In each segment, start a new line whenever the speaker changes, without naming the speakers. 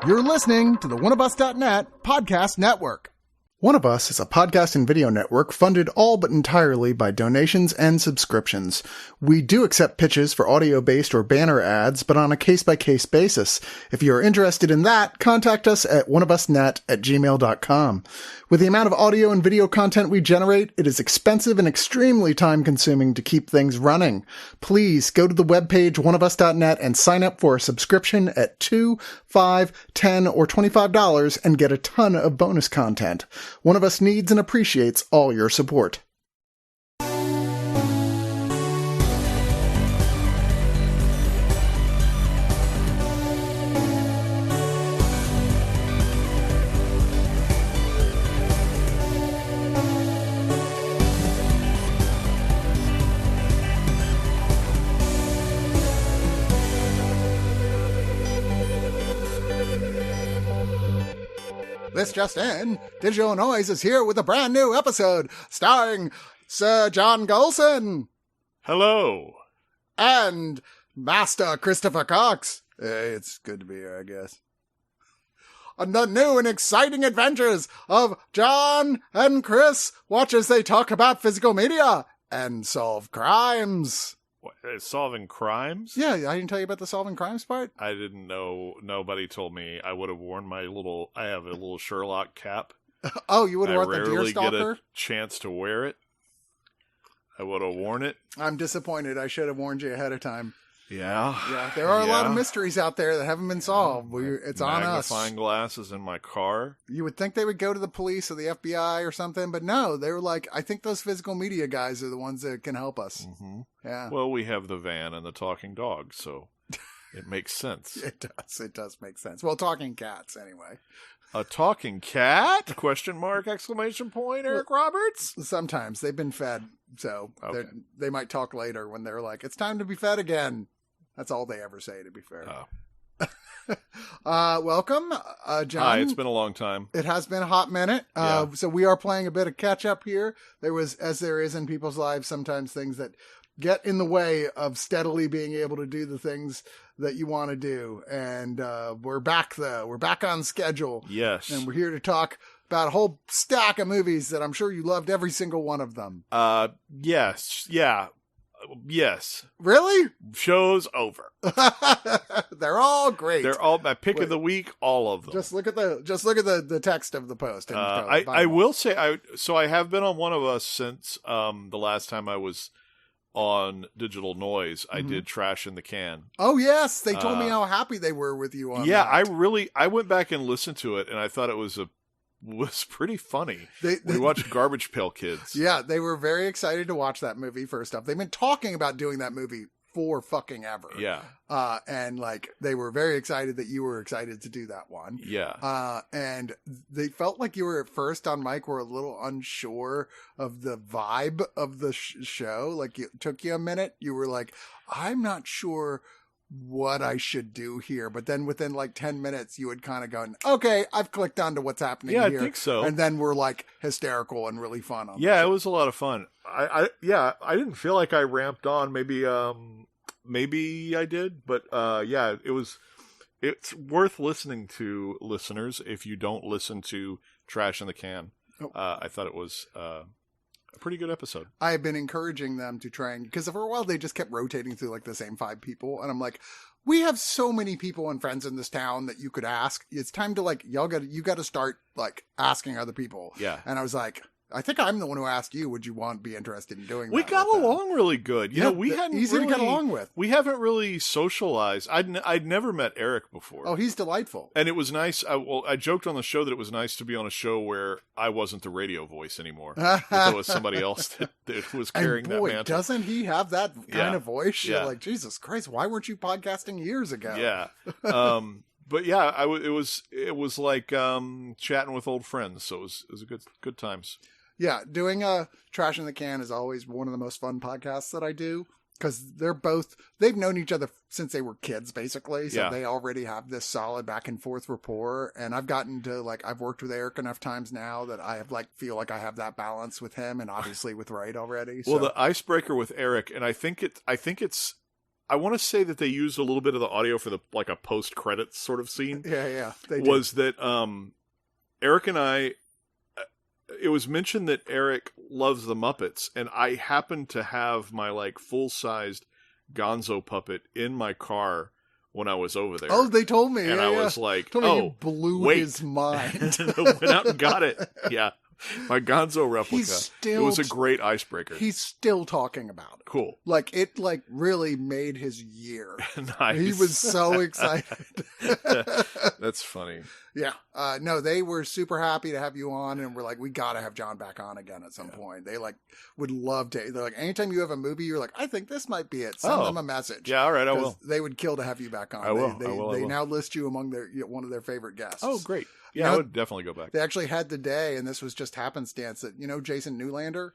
You're listening to the Oneofus.net podcast network. One of Us is a podcast and video network funded all but entirely by donations and subscriptions. We do accept pitches for audio-based or banner ads, but on a case-by-case basis. If you're interested in that, contact us at oneofusnet@gmail.com. With the amount of audio and video content we generate, it is expensive and extremely time-consuming to keep things running. Please go to the webpage oneofus.net and sign up for a subscription at $2, $5, $10, or $25 and get a ton of bonus content. One of Us needs and appreciates all your support. This just in, Digital Noise is here with a brand new episode starring Sir John Golson.
Hello.
And Master Christopher Cox. It's good to be here, I guess. On the new and exciting adventures of John and Chris watch as they talk about physical media and solve crimes.
What, solving crimes?
Yeah, I didn't tell you about the solving crimes part?
I didn't know. Nobody told me. I would have worn I have a little Sherlock cap.
Oh, you would have worn the
Deerstalker?
Deerstalker?
I rarely get a chance to wear it. I would have worn it.
I'm disappointed. I should have warned you ahead of time.
Yeah.
Yeah, there are a lot of mysteries out there that haven't been solved. It's on us.
Magnifying glasses in my car.
You would think they would go to the police or the FBI or something, but no, they were like, I think those physical media guys are the ones that can help us.
Mm-hmm.
Yeah.
Well, we have the van and the talking dog, so it makes sense.
It does. It does make sense. Well, talking cats, anyway.
A talking cat? Question mark, exclamation point, Eric Roberts?
Sometimes. They've been fed, so
okay.
They might talk later when they're like, it's time to be fed again. That's all they ever say, to be fair. Welcome, John.
Hi, it's been a long time.
It has been a hot minute. So we are playing a bit of catch up here. There was, as there is in people's lives, sometimes things that get in the way of steadily being able to do the things that you want to do. And we're back, though. We're back on schedule.
Yes.
And we're here to talk about a whole stack of movies that I'm sure you loved every single one of them.
Yes. Yeah. Yes.
Really?
Show's over.
They're all great.
They're all my pick of the week. All of them.
Just look at the text of the post. And
I will say I have been on One of Us since the last time I was on Digital Noise. I did Trash in the Can.
Oh yes, they told me how happy they were with you on.
Yeah,
that.
I went back and listened to it, and I thought it was pretty funny. We watched Garbage Pail Kids.
Yeah, they were very excited to watch that movie first off. They've been talking about doing that movie for fucking ever.
Yeah.
And like they were very excited that you were excited to do that one.
Yeah.
And they felt like you were at first on mic were a little unsure of the vibe of the show. Like it took you a minute. You were like, I'm not sure what I should do here. But then within like 10 minutes, you had kind of gone, okay, I've clicked onto what's happening here.
Yeah, I think so.
And then we're like hysterical and really fun on
it was a lot of fun. I didn't feel like I ramped on. Maybe I did, but it's worth listening to, listeners, if you don't listen to Trash in the Can. I thought it was a pretty good episode.
I have been encouraging them to try and, because for a while they just kept rotating through like the same 5 people. And I'm like, we have so many people and friends in this town that you could ask. It's time to like, you got to start like asking other people.
Yeah.
And I was like, I think I'm the one who asked you, would you be interested in doing that?
We got along really good. You know, we hadn't
easy
really,
to get along with.
We haven't really socialized. I'd never met Eric before.
Oh, he's delightful.
And it was nice. I joked on the show that it was nice to be on a show where I wasn't the radio voice anymore. There was somebody else that was carrying that mantle.
Doesn't he have that kind of voice?
Yeah.
You're like, Jesus Christ, why weren't you podcasting years ago?
Yeah. But yeah, it was like chatting with old friends. So it was a good times.
Yeah, doing Trash in the Can is always one of the most fun podcasts that I do. because they've known each other since they were kids, basically. So they already have this solid back and forth rapport. And I've gotten to I've worked with Eric enough times now that I have feel like I have that balance with him and obviously with Wright already. So.
Well, the icebreaker with Eric, and I think it's I want to say that they used a little bit of the audio for like a post credits sort of scene.
Yeah, they did.
Was that Eric and I? It was mentioned that Eric loves the Muppets, and I happened to have my like full sized Gonzo puppet in my car when I was over there.
Oh, they told me,
and I was like,
you blew his mind.
I went out and got it. Yeah. My Gonzo replica. It was a great icebreaker.
He's still talking about it.
Cool.
Like, it really made his year.
Nice.
He was so excited.
That's funny.
Yeah. No, they were super happy to have you on, and we're like, we got to have John back on again at some point. They like would love to. They're like, anytime you have a movie, you're like, I think this might be it. Send them a message.
Yeah, all right, I will.
They would kill to have you back on.
I will.
They now list you among one of their favorite guests.
Oh, great. Yeah, I would definitely go back.
They actually had the day, and this was just happenstance, that, Jason Newlander?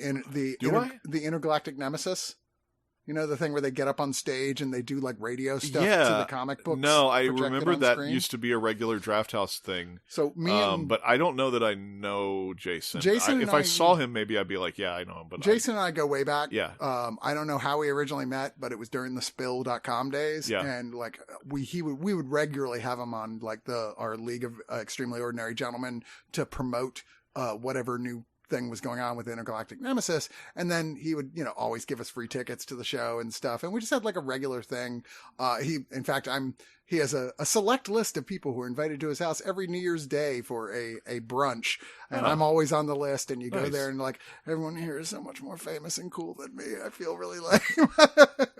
In the Intergalactic Nemesis. You know, the thing where they get up on stage and they do like radio stuff to the comic books?
No, I remember that used to be a regular Draft House thing.
So
but I don't know that I know Jason. If I saw him, maybe I'd be like, yeah, I know him. But
Jason and I go way back.
Yeah.
I don't know how we originally met, but it was during the Spill.com days.
Yeah.
And like we would regularly have him on like our League of Extremely Ordinary Gentlemen to promote whatever new thing was going on with Intergalactic Nemesis, and then he would always give us free tickets to the show and stuff, and we just had like a regular thing. He has a select list of people who are invited to his house every New Year's Day for a brunch, and I'm always on the list, and you go there and like, everyone here is so much more famous and cool than me. I feel really lame.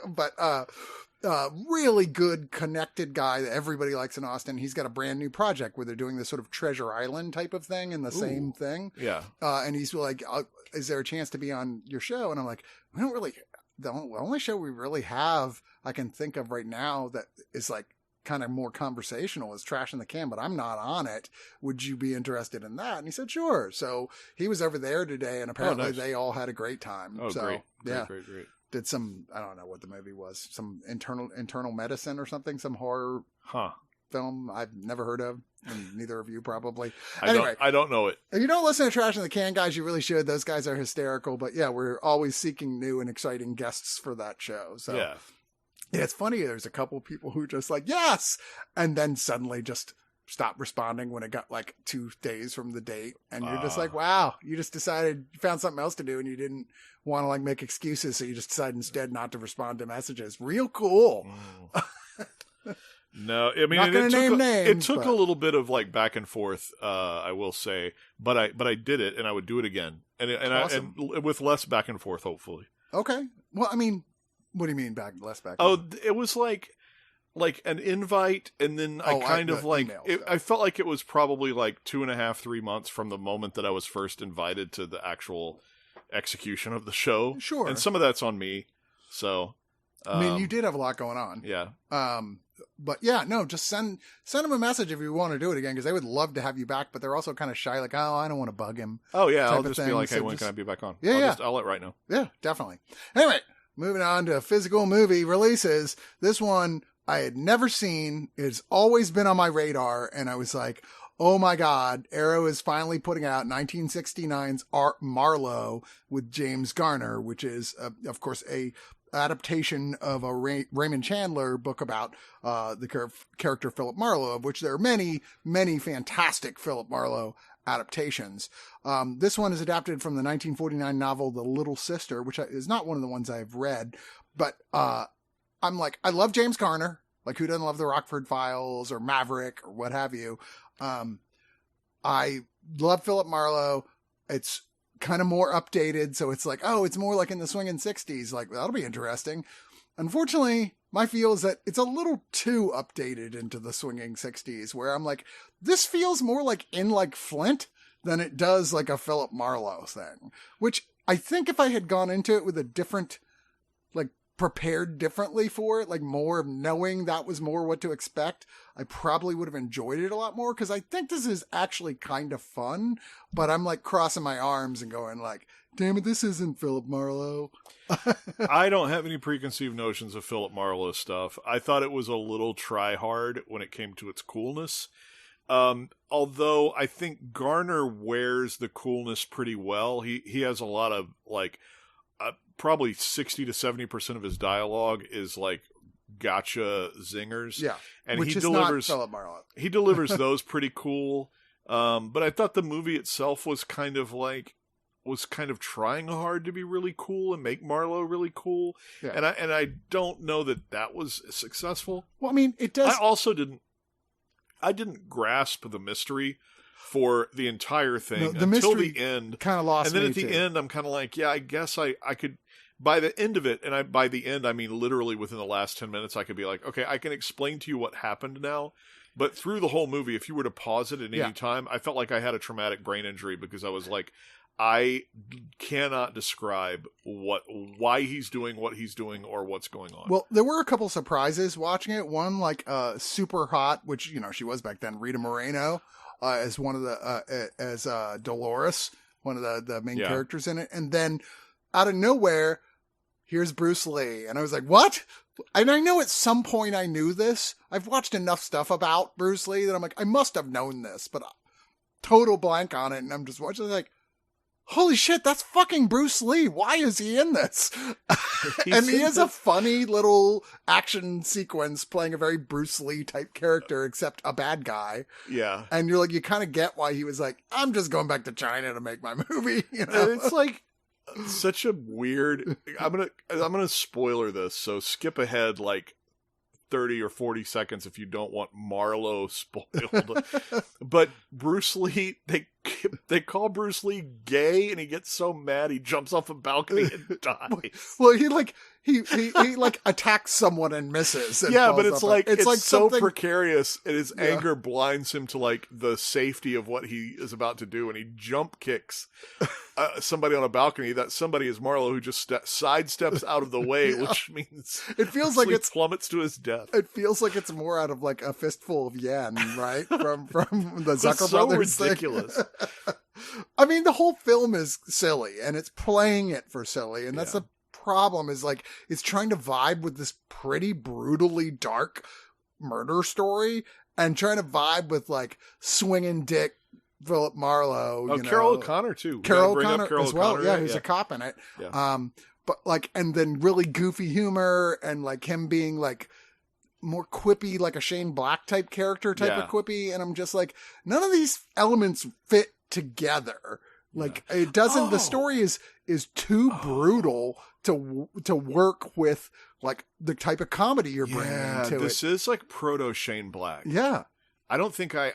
But really good connected guy that everybody likes in Austin. He's got a brand new project where they're doing this sort of Treasure Island type of thing and the same thing.
Yeah.
And he's like, is there a chance to be on your show? And I'm like, the only show we really have I can think of right now that is like kind of more conversational is Trash in the Can, but I'm not on it. Would you be interested in that? And he said, sure. So he was over there today, and apparently they all had a great time.
Oh,
so,
great.
Yeah.
Great.
Did some, I don't know what the movie was, some internal medicine or something, some horror film I've never heard of, and neither of you probably.
I don't know it.
If you don't listen to Trash in the Can, guys, you really should. Those guys are hysterical. But yeah, we're always seeking new and exciting guests for that show. So yeah, it's funny. There's a couple of people who just like, yes, and then suddenly just stop responding when it got like 2 days from the date, and you're just like, wow, you just decided you found something else to do and you didn't want to like make excuses, so you just decided instead not to respond to messages. Real cool.
No, I mean, it took a little bit of like back and forth, I will say, but I did it, and I would do it again, and
awesome.
and with less back and forth, hopefully.
Okay. Well, I mean, what do you mean less back?
It was like an invite, and then I felt like it was probably like 2.5, 3 months from the moment that I was first invited to the actual execution of the show.
Sure.
And some of that's on me. So,
I mean, you did have a lot going on.
Yeah.
But yeah, no, just send them a message if you want to do it again, because they would love to have you back, but they're also kind of shy, like, oh, I don't want to bug him.
Oh yeah, I'll just be like, hey, when can I be back on? I'll let right know.
Yeah, definitely. Anyway, moving on to physical movie releases. This one I had never seen. It's always been on my radar, and I was like, oh my God, Arrow is finally putting out 1969's Marlowe with James Garner, which is, of course, a adaptation of a Raymond Chandler book about the character Philip Marlowe, of which there are many, many fantastic Philip Marlowe adaptations. This one is adapted from the 1949 novel The Little Sister, which is not one of the ones I've read, but I'm like, I love James Garner. Like, who doesn't love the Rockford Files or Maverick or what have you? I love Philip Marlowe. It's kind of more updated, so it's like, oh, it's more like in the swingin' 60s. Like, that'll be interesting. Unfortunately, my feel is that it's a little too updated into the swinging 60s, where I'm like, this feels more like in like Flint than it does like a Philip Marlowe thing. Which I think if I had gone into it with a different, like, prepared differently for it, like more knowing that was more what to expect, I probably would have enjoyed it a lot more, because I think this is actually kind of fun, but I'm like crossing my arms and going like, damn it, this isn't Philip Marlowe.
I don't have any preconceived notions of Philip Marlowe stuff. I thought it was a little try hard when it came to its coolness. Although I think Garner wears the coolness pretty well. He has a lot of like probably 60 to 70% of his dialogue is like gotcha zingers.
Yeah.
And
which
he
is
delivers
not Philip Marlowe.
He delivers those pretty cool. But I thought the movie itself was kind of trying hard to be really cool and make Marlowe really cool.
Yeah.
And I don't know that was successful.
Well, I mean, it does.
I also didn't grasp the mystery for the entire thing until the end.
Kind of lost me.
And then at the end, I'm kind of like, yeah, I guess I could. By the end of it, and by the end, I mean literally within the last 10 minutes, I could be like, okay, I can explain to you what happened now. But through the whole movie, if you were to pause it at any time, I felt like I had a traumatic brain injury because I was like, I cannot describe why he's doing what he's doing or what's going on.
Well, there were a couple surprises watching it. One, like super hot, which she was back then, Rita Moreno as one of the as Dolores, one of the main characters in it, and then out of nowhere, here's Bruce Lee, and I was like, what? And I know at some point I knew this. I've watched enough stuff about Bruce Lee that I'm like, I must have known this, but total blank on it, and I'm just watching like, holy shit, that's fucking Bruce Lee. Why is he in this? And he has a funny little action sequence playing a very Bruce Lee type character, except a bad guy.
Yeah.
And you're like, you kind of get why he was like, I'm just going back to China to make my movie.
And it's like such a weird, I'm going to spoiler this. So skip ahead like 30 or 40 seconds if you don't want Marlowe spoiled. But Bruce Lee, they call Bruce Lee gay, and he gets so mad he jumps off a balcony and dies.
Well, he like attacks someone and misses. And
but it's like so
something
precarious, and his anger blinds him to like the safety of what he is about to do, and he jump kicks somebody on a balcony. That somebody is Marlowe, who just sidesteps out of the way, which means
it feels like it
plummets to his death.
It feels like it's more out of like a fistful of yen, right? From the Zucker
it's so
brothers.
Ridiculous.
I mean, the whole film is silly, and it's playing it for silly, and that's the problem. Is like it's trying to vibe with this pretty brutally dark murder story, and trying to vibe with like swinging dick Philip Marlowe.
Oh, Carol O'Connor too.
Carol O'Connor as well.
O'Connor,
yeah, who's a cop in it. Yeah. But like, and then really goofy humor, and like him being like more quippy, like a Shane Black type character of quippy. And I'm just like, none of these elements fit together. Like it doesn't, the story is too brutal to work with like the type of comedy you're bringing to it.
This is like proto Shane Black.
Yeah.
I don't think I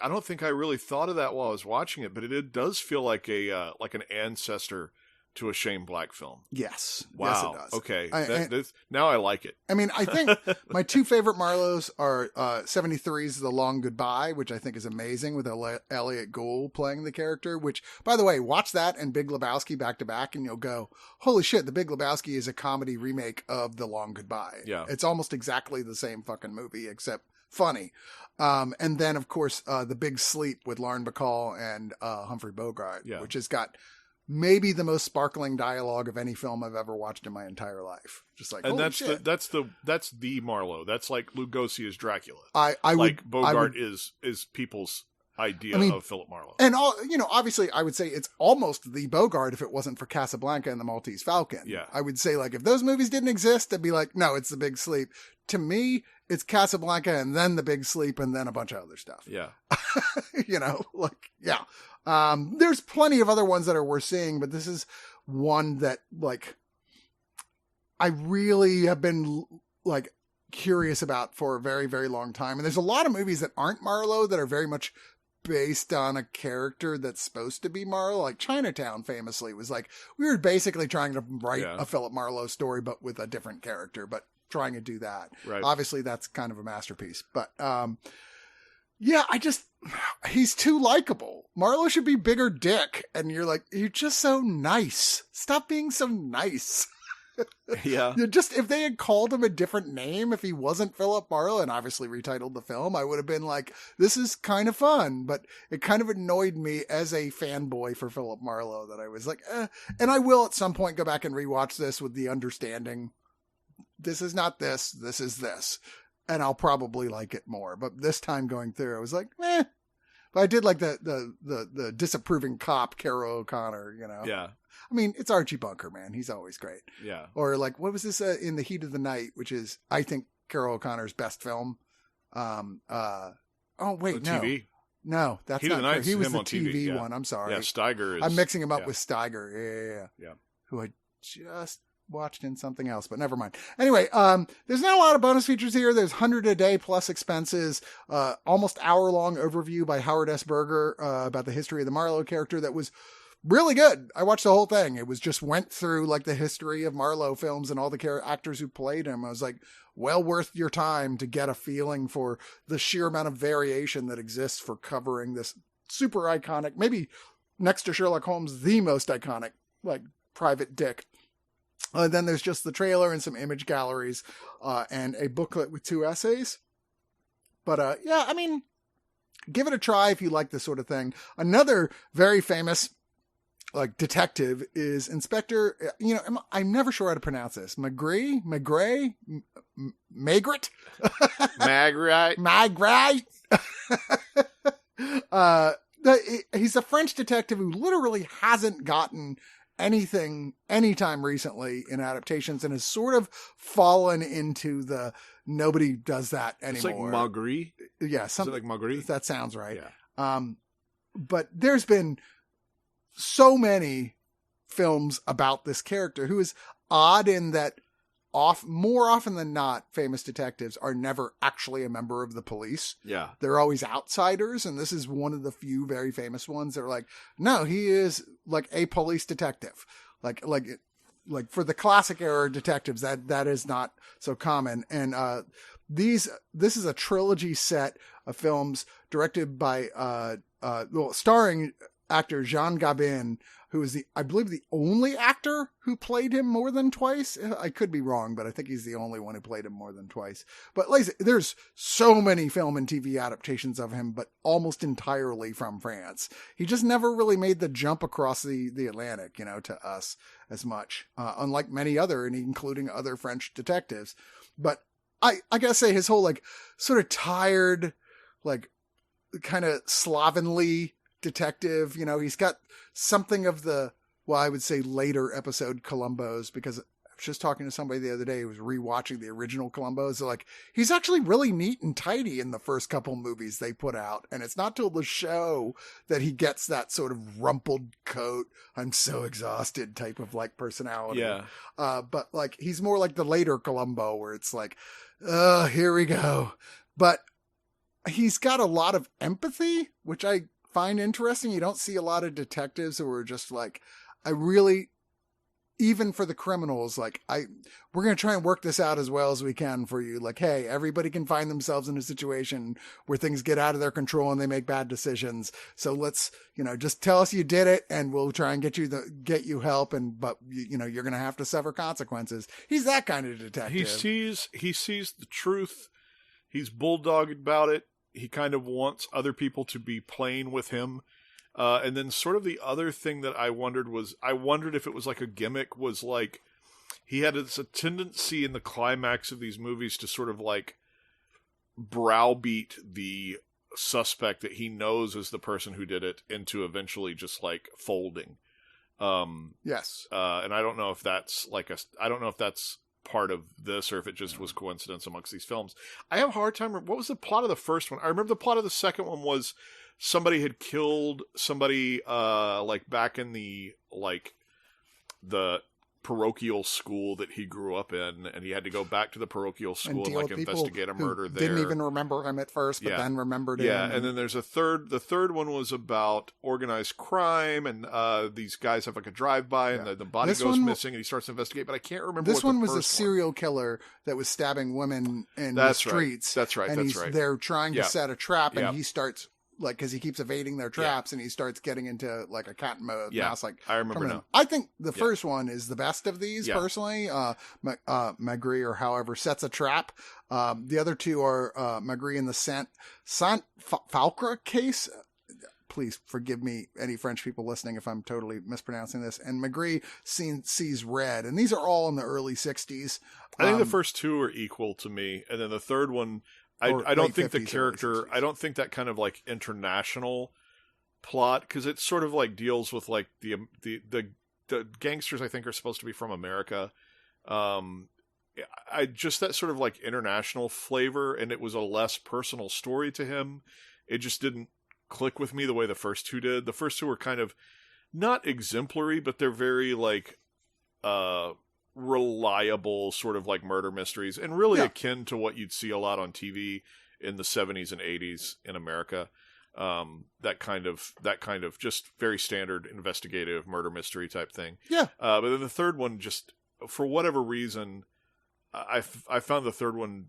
really thought of that while I was watching it, but it does feel like an ancestor to a Shane Black film.
Yes.
Wow.
Yes, it does.
Okay. Now I like it.
I mean, I think my two favorite Marlowes are 73's The Long Goodbye, which I think is amazing, with Elliot Gould playing the character, which, by the way, watch that and Big Lebowski back to back and you'll go, holy shit, The Big Lebowski is a comedy remake of The Long Goodbye.
Yeah.
It's almost exactly the same fucking movie, except funny. And then, of course, The Big Sleep with Lauren Bacall and Humphrey Bogart, which has got maybe the most sparkling dialogue of any film I've ever watched in my entire life. Just like,
and
holy shit.
That's the Marlowe. That's like Lugosi as Dracula.
Bogart
is people's idea of Philip Marlowe.
And obviously I would say it's almost the Bogart if it wasn't for Casablanca and the Maltese Falcon.
Yeah.
I would say like if those movies didn't exist, I'd be like, no, it's The Big Sleep. To me, it's Casablanca and then The Big Sleep and then a bunch of other stuff.
Yeah.
There's plenty of other ones that are worth seeing, but this is one that like I really have been like curious about for a very, very long time. And there's a lot of movies that aren't Marlowe that are very much based on a character that's supposed to be Marlowe. Like Chinatown famously was like, we were basically trying to write a Philip Marlowe story, but with a different character, but trying to do that.
Right.
Obviously that's kind of a masterpiece, but, he's too likable. Marlowe should be bigger dick. And you're like, you're just so nice. Stop being so nice.
Yeah.
If they had called him a different name, if he wasn't Philip Marlowe and obviously retitled the film, I would have been like, this is kind of fun. But it kind of annoyed me as a fanboy for Philip Marlowe that I was like, And I will at some point go back and rewatch this with the understanding, this is not this, this is this. And I'll probably like it more. But this time going through, I was like, But I did like the disapproving cop, Carol O'Connor,
Yeah.
I mean, it's Archie Bunker, man. He's always great.
Yeah.
Or like, what was this In the Heat of the Night, which is, I think, Carol O'Connor's best film. Oh, wait, no.
TV?
No, that's
Heat of
not
the Night's
He was
him
the
on
TV
TV, yeah.
one. I'm sorry.
Yeah, Steiger is...
I'm mixing him up with Steiger.
Yeah.
Who I just watched in something else, but never mind. Anyway, there's not a lot of bonus features here. There's 100 a day plus expenses, almost hour-long overview by Howard S. Berger about the history of the Marlowe character that was really good. I watched the whole thing. It was just went through like the history of Marlowe films and all the actors who played him. I was like, well worth your time to get a feeling for the sheer amount of variation that exists for covering this super iconic, maybe next to Sherlock Holmes, the most iconic, like, private dick. Then there's just the trailer and some image galleries, and a booklet with 2 essays. But, yeah, I mean, give it a try if you like this sort of thing. Another very famous, like, detective is Inspector, I'm never sure how to pronounce this. Magritte? Magritte? He's a French detective who literally hasn't gotten anything anytime recently in adaptations and has sort of fallen into the nobody does that anymore.
It's like Magritte?
Yeah.
Is it like Magritte?
That sounds right.
Yeah.
But there's been so many films about this character who is odd in that more often than not, famous detectives are never actually a member of the police.
Yeah.
They're always outsiders. And this is one of the few very famous ones that are like, no, he is like a police detective. Like for the classic era detectives, that is not so common. And, this is a trilogy set of films directed by, starring actor Jean Gabin, who is I believe the only actor who played him more than twice. I could be wrong, but I think he's the only one who played him more than twice. But there's so many film and TV adaptations of him, but almost entirely from France. He just never really made the jump across the Atlantic, to us as much, unlike many other, and including other French detectives. But I gotta say his whole like sort of tired, like kind of slovenly detective, he's got something of the, I would say later episode Columbo's, because I was just talking to somebody the other day who was rewatching the original Columbo's. They're like, he's actually really neat and tidy in the first couple movies they put out. And it's not till the show that he gets that sort of rumpled coat, I'm so exhausted type of like personality.
Yeah.
But like, he's more like the later Columbo where it's like, here we go. But he's got a lot of empathy, which I find interesting. You don't see a lot of detectives who are just like, even for the criminals, like we're going to try and work this out as well as we can for you. Like, hey, everybody can find themselves in a situation where things get out of their control and they make bad decisions. So let's, just tell us you did it and we'll try and get you help. But you're going to have to suffer consequences. He's that kind of detective.
He sees the truth. He's bulldogged about it. He kind of wants other people to be playing with him. And then sort of the other thing that I wondered if it was like a gimmick, was like he had a tendency in the climax of these movies to sort of like browbeat the suspect that he knows is the person who did it into eventually just like folding.
Yes.
And I don't know if that's part of this or if it just was coincidence amongst these films. I have a hard time. What was the plot of the first one? I remember the plot of the second one was somebody had killed somebody, like back in the parochial school that he grew up in, and he had to go back to the parochial school and like investigate a murder there.
Didn't even remember him at first, but then remembered him.
Yeah, and then there's a third. The third one was about organized crime, and these guys have like a drive-by, and the body goes missing, and he starts to investigate. But I can't remember.
This one was a serial killer that was stabbing women in the streets.
That's right.
And they're trying to set a trap, and he starts. Like, because he keeps evading their traps, and he starts getting into like a cat and mouse. Like,
I remember now.
I think the first one is the best of these, personally. Magritte, or however, sets a trap. The other two are Magritte and the Sant Falcra case. Please forgive me, any French people listening, if I'm totally mispronouncing this. And Magritte sees red, and these are all in the early 60s.
I think the first two are equal to me, and then the third one. I don't think the character, I don't think that kind of like international plot, because it sort of like deals with like the the gangsters, I think, are supposed to be from America. I just that sort of like international flavor, and it was a less personal story to him. It just didn't click with me the way the first two did. The first two were kind of not exemplary, but they're very like reliable sort of like murder mysteries, and really akin to what you'd see a lot on TV in the 70s and 80s in America. That kind of just very standard investigative murder mystery type thing.
Yeah.
But then the third one, just for whatever reason, I found the third one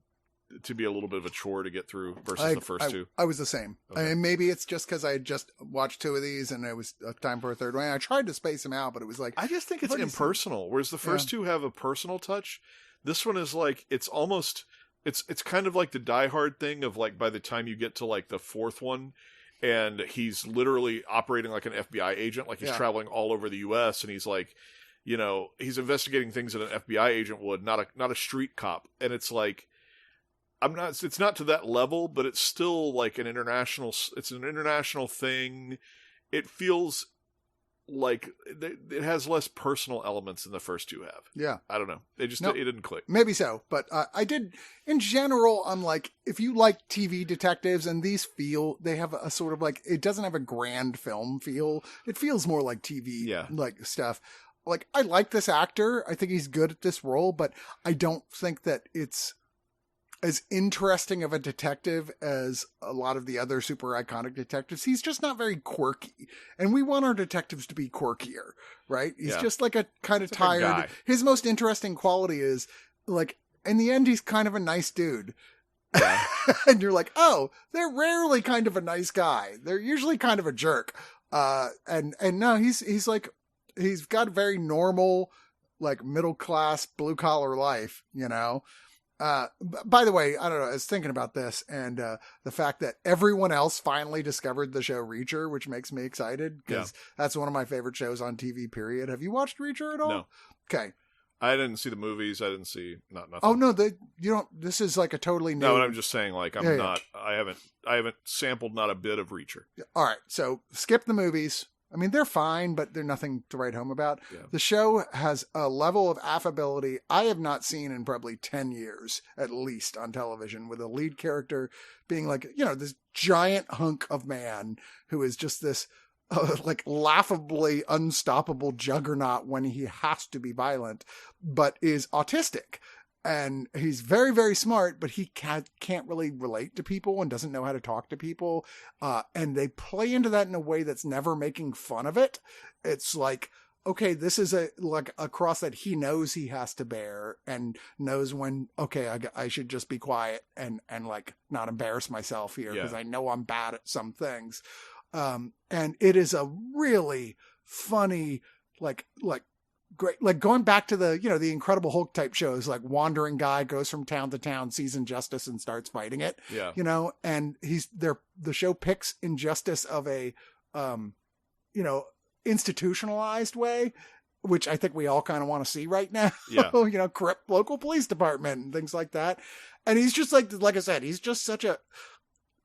to be a little bit of a chore to get through versus the first two.
I was the same. Okay. I mean, maybe it's just because I had just watched two of these and it was time for a third one. I tried to space them out, but it was like...
I just think it's impersonal, whereas the first two have a personal touch. This one is like, it's almost... It's kind of like the Die Hard thing of like by the time you get to like the fourth one and he's literally operating like an FBI agent, like he's traveling all over the U.S. and he's like, you know, he's investigating things that an FBI agent would, not a street cop. And it's like, it's not to that level, but it's still like it's an international thing. It feels like it has less personal elements than the first two have.
Yeah.
I don't know. It didn't click.
Maybe so. But I did, in general, I'm like, if you like TV detectives and these they have a sort of like, it doesn't have a grand film feel. It feels more like TV like stuff. Like, I like this actor. I think he's good at this role, but I don't think that it's as interesting of a detective as a lot of the other super iconic detectives. He's just not very quirky. And we want our detectives to be quirkier, right? He's just like a kind of tired. Like his most interesting quality is like, in the end, he's kind of a nice dude. Yeah. And you're like, oh, they're rarely kind of a nice guy. They're usually kind of a jerk. And no, he's like, he's got a very normal, like middle class, blue collar life, you know? By the way, I don't know, I was thinking about this and the fact that everyone else finally discovered the show Reacher, which makes me excited because that's one of my favorite shows on TV, period. Have you watched Reacher at all?
No.
Okay.
I didn't see the movies. I didn't see nothing.
Oh no, you don't. This is like a totally new.
No, but I'm just saying, like I'm not. I haven't sampled not a bit of Reacher.
All right, so skip the movies. I mean, they're fine, but they're nothing to write home about. Yeah. The show has a level of affability I have not seen in probably 10 years, at least, on television, with a lead character being like, you know, this giant hunk of man who is just this like laughably unstoppable juggernaut when he has to be violent, but is autistic. And he's very, very smart, but he can't really relate to people and doesn't know how to talk to people. And they play into that in a way that's never making fun of it. It's like, okay, this is a cross that he knows he has to bear and knows when, okay, I should just be quiet and like not embarrass myself here because I know I'm bad at some things. And it is a really funny, like great, like going back to the, you know, the Incredible Hulk type shows, like wandering guy goes from town to town, sees injustice and starts fighting it, you know, and the show picks injustice of a, you know, institutionalized way, which I think we all kind of want to see right now, you know, corrupt local police department and things like that. And he's just like I said, he's just such a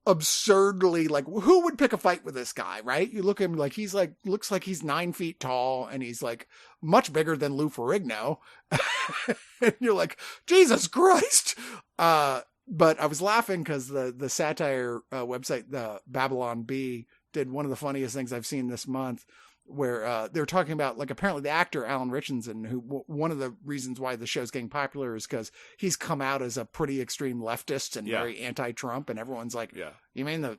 absurdly, like, who would pick a fight with this guy, right? You look at him like he's like, looks like he's 9 feet tall and he's like much bigger than Lou Ferrigno. And you're like, Jesus Christ. But I was laughing because the satire website, the Babylon Bee, did one of the funniest things I've seen this month, where they were talking about, like, apparently the actor Alan Richardson, who one of the reasons why the show's getting popular is because he's come out as a pretty extreme leftist and very anti-Trump, and everyone's like, you mean the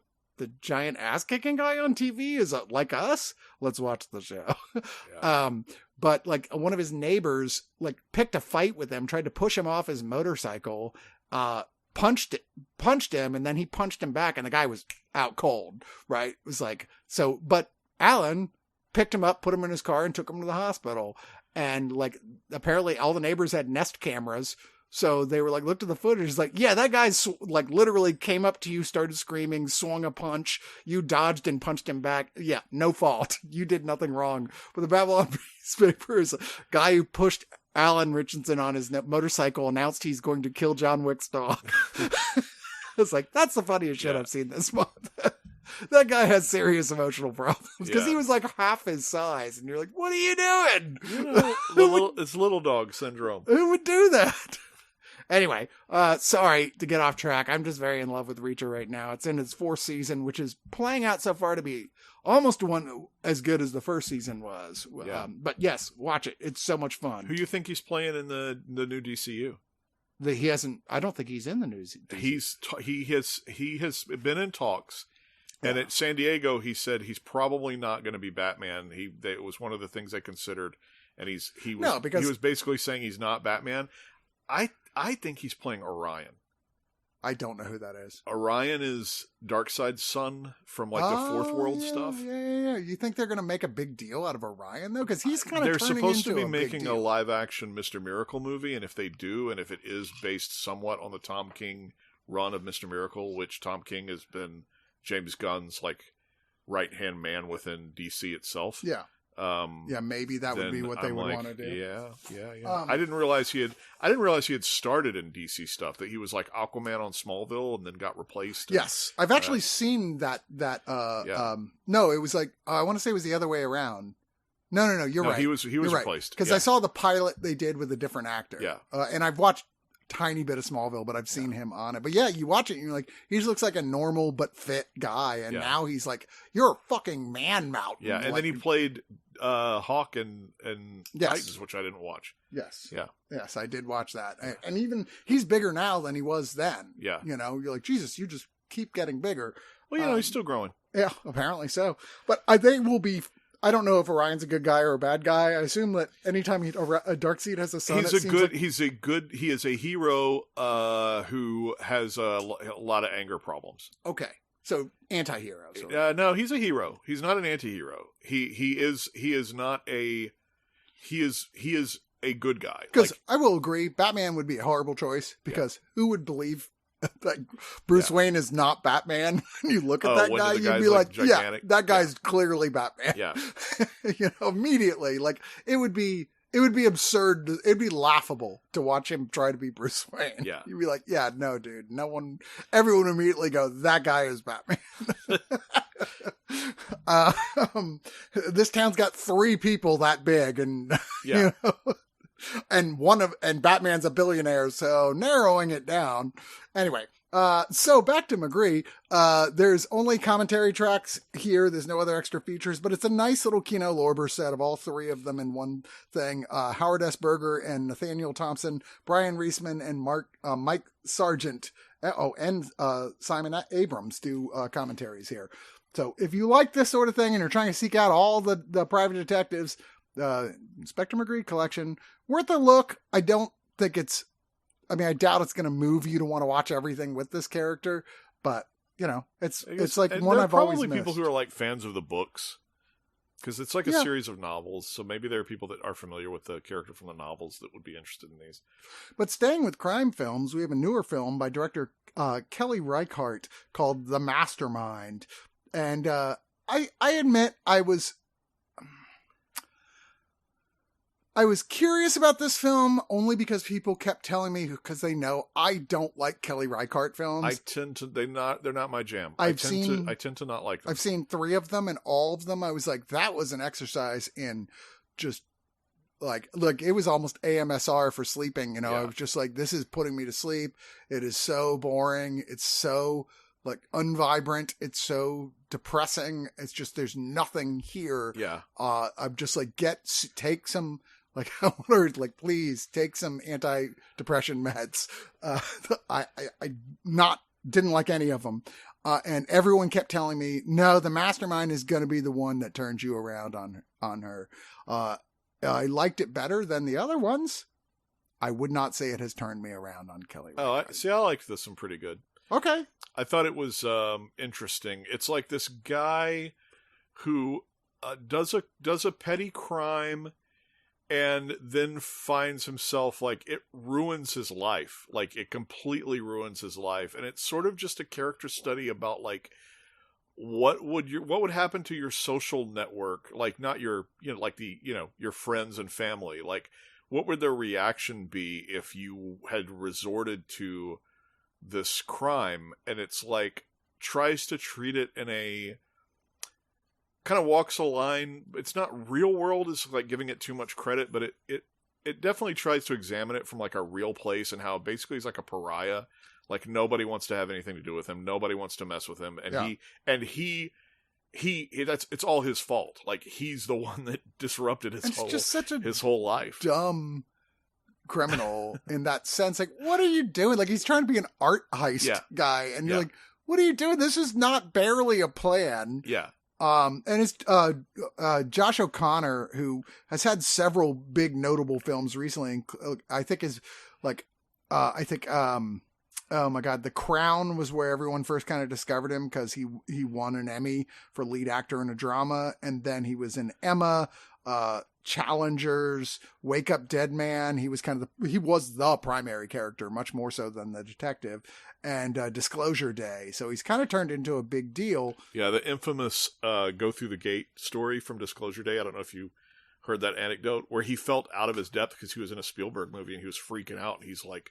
giant ass-kicking guy on TV is like us? Let's watch the show. But like one of his neighbors like picked a fight with him, tried to push him off his motorcycle, punched him, and then he punched him back, and the guy was out cold, right? It was like, so, but Alan picked him up, put him in his car, and took him to the hospital. And like, apparently all the neighbors had Nest cameras. So they were like, looked at the footage, like, yeah, that guy's like literally came up to you, started screaming, swung a punch. You dodged and punched him back. Yeah, no fault. You did nothing wrong. But the Babylon newspaper is a guy who pushed Alan Richardson on his motorcycle, announced he's going to kill John Wick's dog. It's like, that's the funniest shit I've seen this month. That guy has serious emotional problems because
Yeah.
he was like half his size, and you're like, "What are you doing?"
It's little dog syndrome.
Who would do that? Anyway, sorry to get off track. I'm just very in love with Reacher right now. It's in its 4th season, which is playing out so far to be almost one as good as the first season was.
Yeah.
But yes, watch it. It's so much fun.
Who you think he's playing in the new DCU?
He hasn't. I don't think he's in the news.
He has been in talks, and at San Diego he said he's probably not going to be Batman. It was one of the things they considered, and he was basically saying he's not Batman. I think he's playing Orion.
I don't know who that is.
Orion is Darkseid's son from the Fourth World stuff.
Yeah. You think they're going to make a big deal out of Orion though? Because he's kind of
they're
turning
supposed
into
to be making a live action Mr. Miracle movie, and if they do, and if it is based somewhat on the Tom King run of Mr. Miracle, which Tom King has been James Gunn's right hand man within DC itself.
Yeah. Maybe that would be what they would want to do.
Yeah. I didn't realize he had started in DC stuff. That he was like Aquaman on Smallville and then got replaced.
Yes, I've actually seen that. No, it was I want to say it was the other way around. No, you're right.
He was replaced
because I saw the pilot they did with a different actor.
Yeah,
and I've watched a tiny bit of Smallville, but I've seen him on it. But yeah, you watch it and you're like, he just looks like a normal but fit guy, and now he's like, you're a fucking man mountain.
Yeah, and then he played Hawk and Titans, which I didn't watch.
Yes, I did watch that, and even he's bigger now than he was then.
Yeah,
you're like, Jesus, you just keep getting bigger.
Well, he's still growing.
Yeah, apparently so. But they will be. I don't know if Orion's a good guy or a bad guy. I assume that anytime a Darkseid has a son,
he is a hero who has a lot of anger problems.
Okay. So anti-hero.
No, he's a hero. He's not an anti-hero. He is a good guy.
Because I will agree, Batman would be a horrible choice because who would believe that Bruce Wayne is not Batman? And you look at that guy, you'd be like, gigantic. Yeah, that guy's clearly Batman.
Yeah.
Immediately, it would be absurd. It'd be laughable to watch him try to be Bruce Wayne.
Yeah.
You'd be like, yeah, no, dude, everyone immediately go, that guy is Batman. This town's got 3 people that big, and and Batman's a billionaire, so narrowing it down. Anyway, so back to McGree. There's only commentary tracks here. There's no other extra features, but it's a nice little Kino Lorber set of all 3 of them in one thing. Howard S. Berger and Nathaniel Thompson, Brian Reisman and Mike Sargent, and Simon Abrams do commentaries here. So if you like this sort of thing and you're trying to seek out all the private detectives, Inspector McGree collection, worth a look. I doubt it's going to move you to want to watch everything with this character, but it's like one I've always missed.
Probably people who are fans of the books, because it's a series of novels. So maybe there are people that are familiar with the character from the novels that would be interested in these.
But staying with crime films, we have a newer film by director Kelly Reichardt called The Mastermind. And I admit I was curious about this film only because people kept telling me, because they know I don't like Kelly Reichardt films.
They're not my jam. I tend to not like them.
I've seen 3 of them, and all of them I was like, that was an exercise in just look, it was almost AMSR for sleeping. I was just like, this is putting me to sleep. It is so boring. It's so unvibrant. It's so depressing. It's just, there's nothing here.
Yeah.
I'm just like, take some, please take some anti-depression meds. I didn't like any of them. And everyone kept telling me, no, The Mastermind is going to be the one that turns you around on her. I liked it better than the other ones. I would not say it has turned me around on Kelly.
I liked this one pretty good.
Okay.
I thought it was interesting. It's like this guy who does a petty crime and then finds himself it ruins his life. It completely ruins his life. And it's sort of just a character study about what would happen to your social network? Not your, your friends and family. What would their reaction be if you had resorted to this crime? And it's tries to treat it in a kind of walks a line. It's not real world, is like giving it too much credit, but it definitely tries to examine it from like a real place and how basically he's like a pariah. Like nobody wants to have anything to do with him. Nobody wants to mess with him. And he it's all his fault. Like he's the one that disrupted his whole life.
Dumb criminal in that sense. Like, what are you doing? Like, he's trying to be an art heist guy, and you're like, what are you doing? This is not barely a plan.
Yeah.
And it's Josh O'Connor, who has had several big notable films recently. I think oh my God, The Crown was where everyone first kind of discovered him, because he won an Emmy for lead actor in a drama, and then he was in Emma, Challengers, Wake Up Dead Man. He was the primary character, much more so than the detective, and Disclosure Day. So he's kind of turned into a big deal.
Yeah, the infamous Go Through the Gate story from Disclosure Day. I don't know if you heard that anecdote, where he felt out of his depth because he was in a Spielberg movie and he was freaking out. And he's like,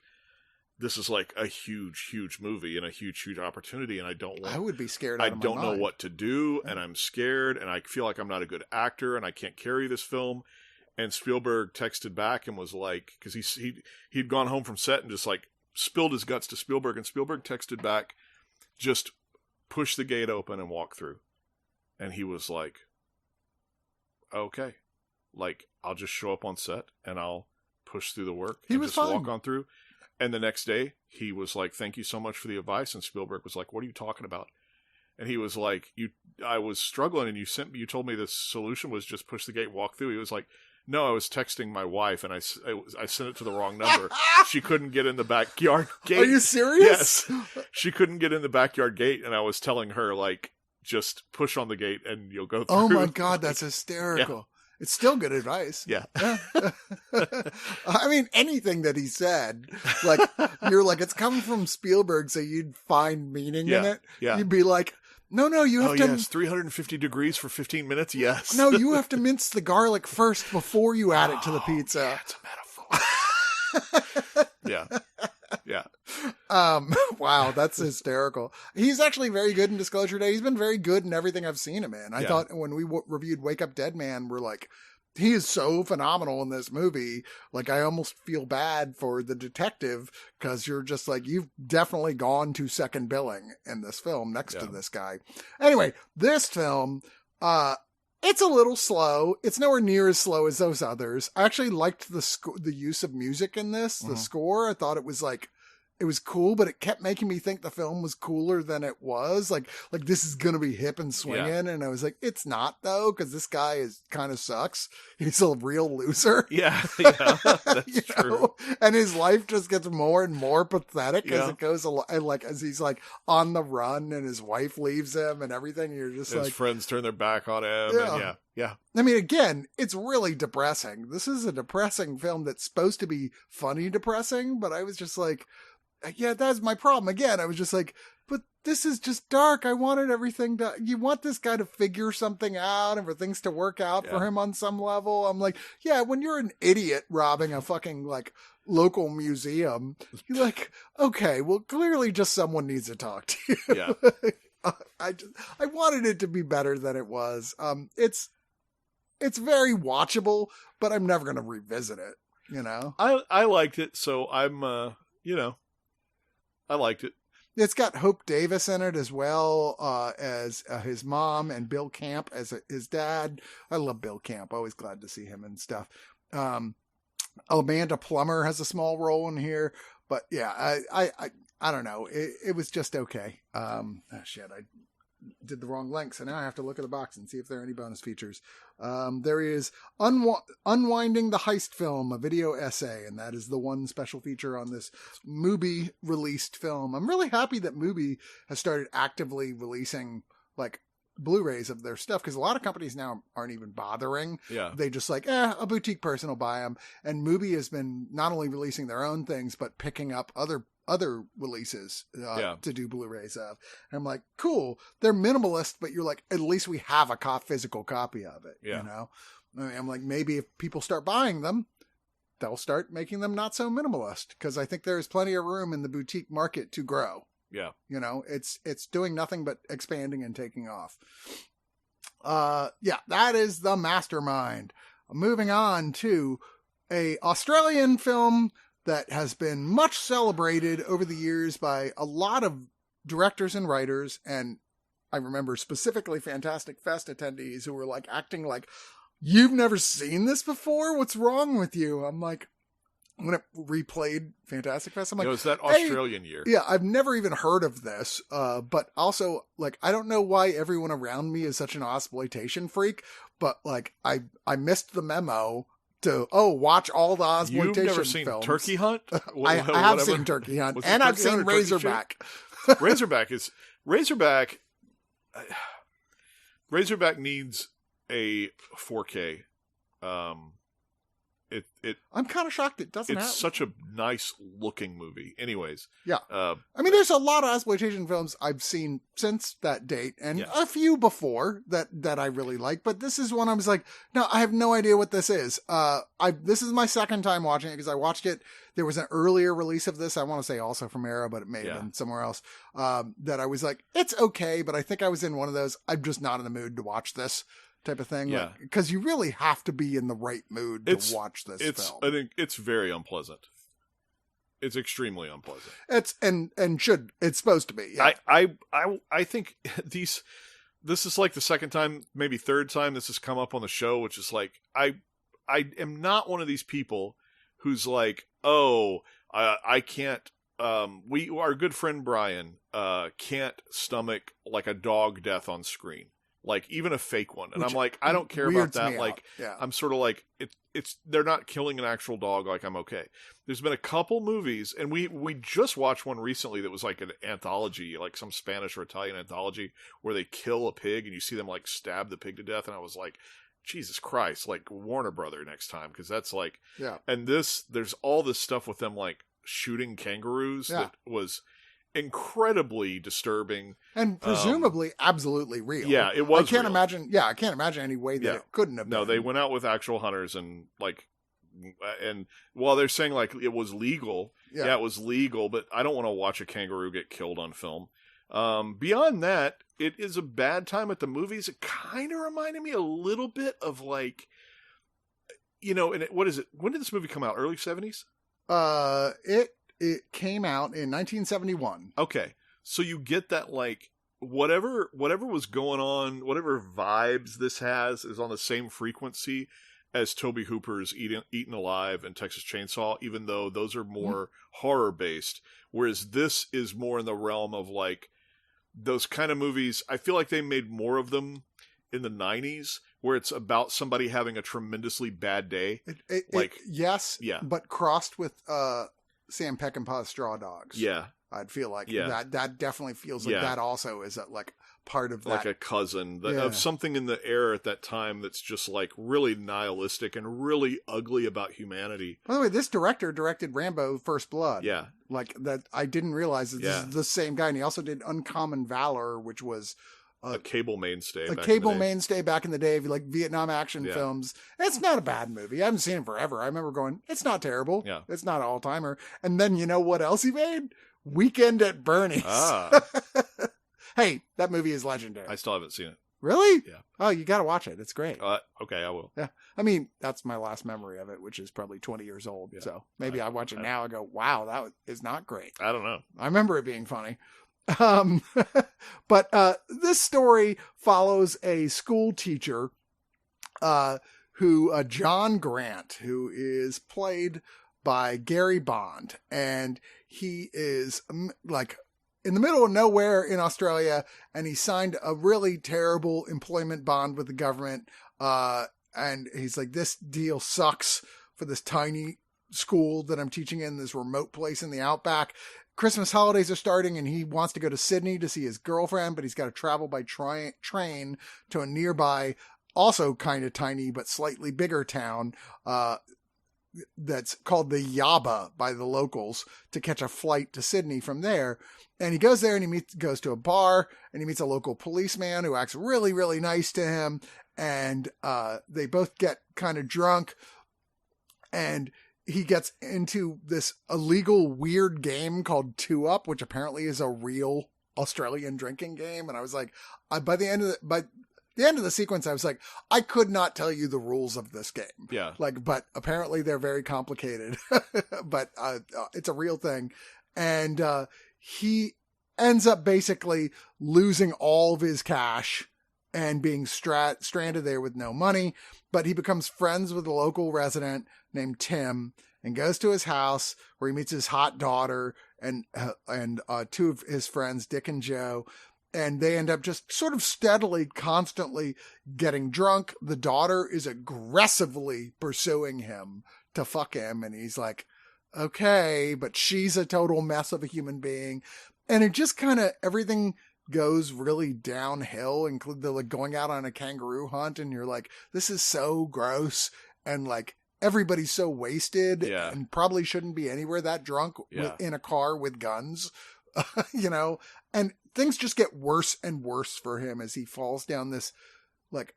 this is like a huge, huge movie and a huge, huge opportunity, and I would be scared. I don't know what to do, and I'm scared, and I feel like I'm not a good actor, and I can't carry this film. And Spielberg texted back and was like, because he'd gone home from set and just like spilled his guts to Spielberg, and Spielberg texted back, just push the gate open and walk through. And he was like, okay, like I'll just show up on set and I'll push through the work and just walk on through. And the next day, he was like, thank you so much for the advice. And Spielberg was like, what are you talking about? And he was like, I was struggling, and you told me the solution was just push the gate and walk through. He was like, no, I was texting my wife, and I sent it to the wrong number. She couldn't get in the backyard gate.
Are you serious?
Yes. She couldn't get in the backyard gate, and I was telling her, like, just push on the gate and you'll go through.
Oh my God, that's hysterical. Yeah. It's still good advice.
Yeah.
I mean, anything that he said, like, you're like, it's coming from Spielberg, so you'd find meaning in it.
Yeah.
You'd be like, no, you have to.
Yes, 350 degrees for 15 minutes. Yes.
No, you have to mince the garlic first before you add it to the pizza.
Yeah, it's a metaphor. Yeah.
Wow, that's hysterical. He's actually very good in Disclosure Day. He's been very good in everything I've seen him in. I thought when we reviewed Wake Up Dead Man, we're like, he is so phenomenal in this movie. Like, I almost feel bad for the detective, because you're just like, you've definitely gone to second billing in this film next to this guy. Anyway, this film, it's a little slow. It's nowhere near as slow as those others. I actually liked the use of music in this, the score. I thought it was like, it was cool, but it kept making me think the film was cooler than it was. Like this is going to be hip and swinging. Yeah. And I was like, it's not though, because this guy kind of sucks. He's a real loser.
Yeah. That's true.
And his life just gets more and more pathetic as it goes along. Like, as he's like on the run and his wife leaves him and everything. You're just
his
like,
friends turn their back on him. Yeah.
I mean, again, it's really depressing. This is a depressing film that's supposed to be funny depressing, but I was just like, yeah, that's my problem. Again, I was just like, but this is just dark. I wanted everything you want this guy to figure something out and for things to work out for him on some level. I'm like, yeah, when you're an idiot robbing a fucking like local museum, you're like, okay, well, clearly just someone needs to talk to you.
Yeah.
I wanted it to be better than it was. It's very watchable, but I'm never going to revisit it, you know?
I liked it. So I'm, I liked it.
It's got Hope Davis in it as well as his mom, and Bill Camp as his dad. I love Bill Camp. Always glad to see him and stuff. Amanda Plummer has a small role in here, but yeah, I don't know. It was just okay. Shit, I did the wrong link, so now I have to look at the box and see if there are any bonus features. There is Unwinding the Heist Film, a video essay, and that is the one special feature on this Mubi released film. I'm really happy that Mubi has started actively releasing like Blu-rays of their stuff, because a lot of companies now aren't even bothering.
Yeah.
They just like, a boutique person will buy them. And Mubi has been not only releasing their own things, but picking up other releases to do Blu-rays of. And I'm like, cool. They're minimalist, but you're like, at least we have a physical copy of it.
Yeah.
You know? I mean, I'm like, maybe if people start buying them, they'll start making them not so minimalist, because I think there is plenty of room in the boutique market to grow.
Yeah.
You know, it's doing nothing but expanding and taking off. Yeah, that is The Mastermind. Moving on to a Australian film that has been much celebrated over the years by a lot of directors and writers. And I remember specifically Fantastic Fest attendees who were like acting like, you've never seen this before? What's wrong with you? I'm like, when it replayed Fantastic Fest, I'm like,
it was that Australian year.
Yeah, I've never even heard of this. But also, like, I don't know why everyone around me is such an exploitation freak, but like, I missed the memo to watch all the exploitation films.
You've never seen Turkey Hunt?
I have seen Turkey Hunt, and I've seen Razorback.
Razorback needs a 4K.
I'm kind of shocked it doesn't have.
It's such a nice looking movie. Anyways.
Yeah. I mean, there's a lot of exploitation films I've seen since that date and a few before that I really like, but this is one I was like, no, I have no idea what this is. This is my second time watching it because I watched it. There was an earlier release of this. I want to say also from Era, but it may have been somewhere else. That I was like, it's okay, but I think I was in one of those, I'm just not in the mood to watch this type of thing.
Yeah.
Because you really have to be in the right mood to watch this film.
I think it's very unpleasant. It's extremely unpleasant.
It's it's supposed to be. Yeah.
I think this is like the second time, maybe third time this has come up on the show, which is like, I am not one of these people who's like, I can't, our good friend Brian, can't stomach like a dog death on screen. Like even a fake one. And I'm like, I don't care about that. Like, I'm sort of like, they're not killing an actual dog. Like I'm okay. There's been a couple movies and we just watched one recently that was like an anthology, like some Spanish or Italian anthology where they kill a pig and you see them like stab the pig to death. And I was like, Jesus Christ, like Warner Brother next time. Cause that's like, and there's all this stuff with them like shooting kangaroos that was incredibly disturbing
and presumably absolutely real.
Yeah, it was.
I can't imagine any way that it couldn't have been.
No, they went out with actual hunters and while they're saying like it was legal, it was legal, but I don't want to watch a kangaroo get killed on film. Beyond that, it is a bad time at the movies. It kind of reminded me a little bit of like, what is it? When did this movie come out? Early 70s?
It came out in 1971.
Okay. So you get that like whatever was going on, whatever vibes this has is on the same frequency as Tobe Hooper's Eaten Alive and Texas Chainsaw, even though those are more horror based. Whereas this is more in the realm of like those kind of movies. I feel like they made more of them in the 90s where it's about somebody having a tremendously bad day.
But crossed with Sam Peckinpah's Straw Dogs.
Yeah.
I'd feel like that definitely feels like that also is like part of that.
Like a cousin of something in the air at that time that's just like really nihilistic and really ugly about humanity.
By the way, this director directed Rambo First Blood.
Yeah.
Like that, I didn't realize that this is the same guy. And he also did Uncommon Valor, which was
a cable mainstay.
Mainstay back in the day of like Vietnam action films. It's not a bad movie. I haven't seen it forever. I remember going, it's not terrible.
Yeah.
It's not an all-timer. And then you know what else he made? Weekend at Bernie's. Hey, that movie is legendary.
I still haven't seen it.
Really?
Yeah.
Oh, you got to watch it. It's great.
Okay, I will.
Yeah. I mean, that's my last memory of it, which is probably 20 years old. Yeah. So maybe I watch it now and go, wow, that is not great.
I don't know.
I remember it being funny. But this story follows a school teacher who John Grant, who is played by Gary Bond, and he is like in the middle of nowhere in Australia, and he signed a really terrible employment bond with the government, and he's like, this deal sucks for this tiny school that I'm teaching in, this remote place in the outback. Christmas holidays are starting and he wants to go to Sydney to see his girlfriend, but he's got to travel by train to a nearby, also kind of tiny, but slightly bigger town, that's called the Yaba by the locals to catch a flight to Sydney from there. And he goes there and he goes to a bar and he meets a local policeman who acts really, really nice to him. And, they both get kind of drunk and he gets into this illegal weird game called 2-Up, which apparently is a real Australian drinking game. And I was like, by the end of the sequence, I was like, I could not tell you the rules of this game.
Yeah.
Like, but apparently they're very complicated, but it's a real thing. And he ends up basically losing all of his cash and being stranded there with no money. But he becomes friends with a local resident named Tim and goes to his house where he meets his hot daughter and two of his friends, Dick and Joe. And they end up just sort of steadily, constantly getting drunk. The daughter is aggressively pursuing him to fuck him. And he's like, okay, but she's a total mess of a human being. And it just kind of, everything goes really downhill, including the like going out on a kangaroo hunt. And you're like, this is so gross. And like, everybody's so wasted and probably shouldn't be anywhere that drunk in a car with guns, you know, and things just get worse and worse for him as he falls down this like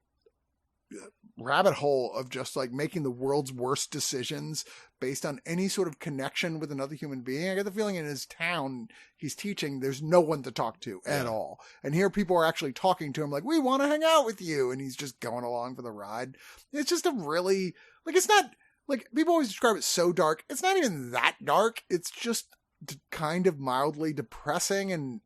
rabbit hole of just like making the world's worst decisions based on any sort of connection with another human being. I get the feeling in his town he's teaching, there's no one to talk to at all. And here people are actually talking to him like, we want to hang out with you. And he's just going along for the ride. It's just a really, like, it's not like people always describe it so dark. It's not even that dark. It's just kind of mildly depressing and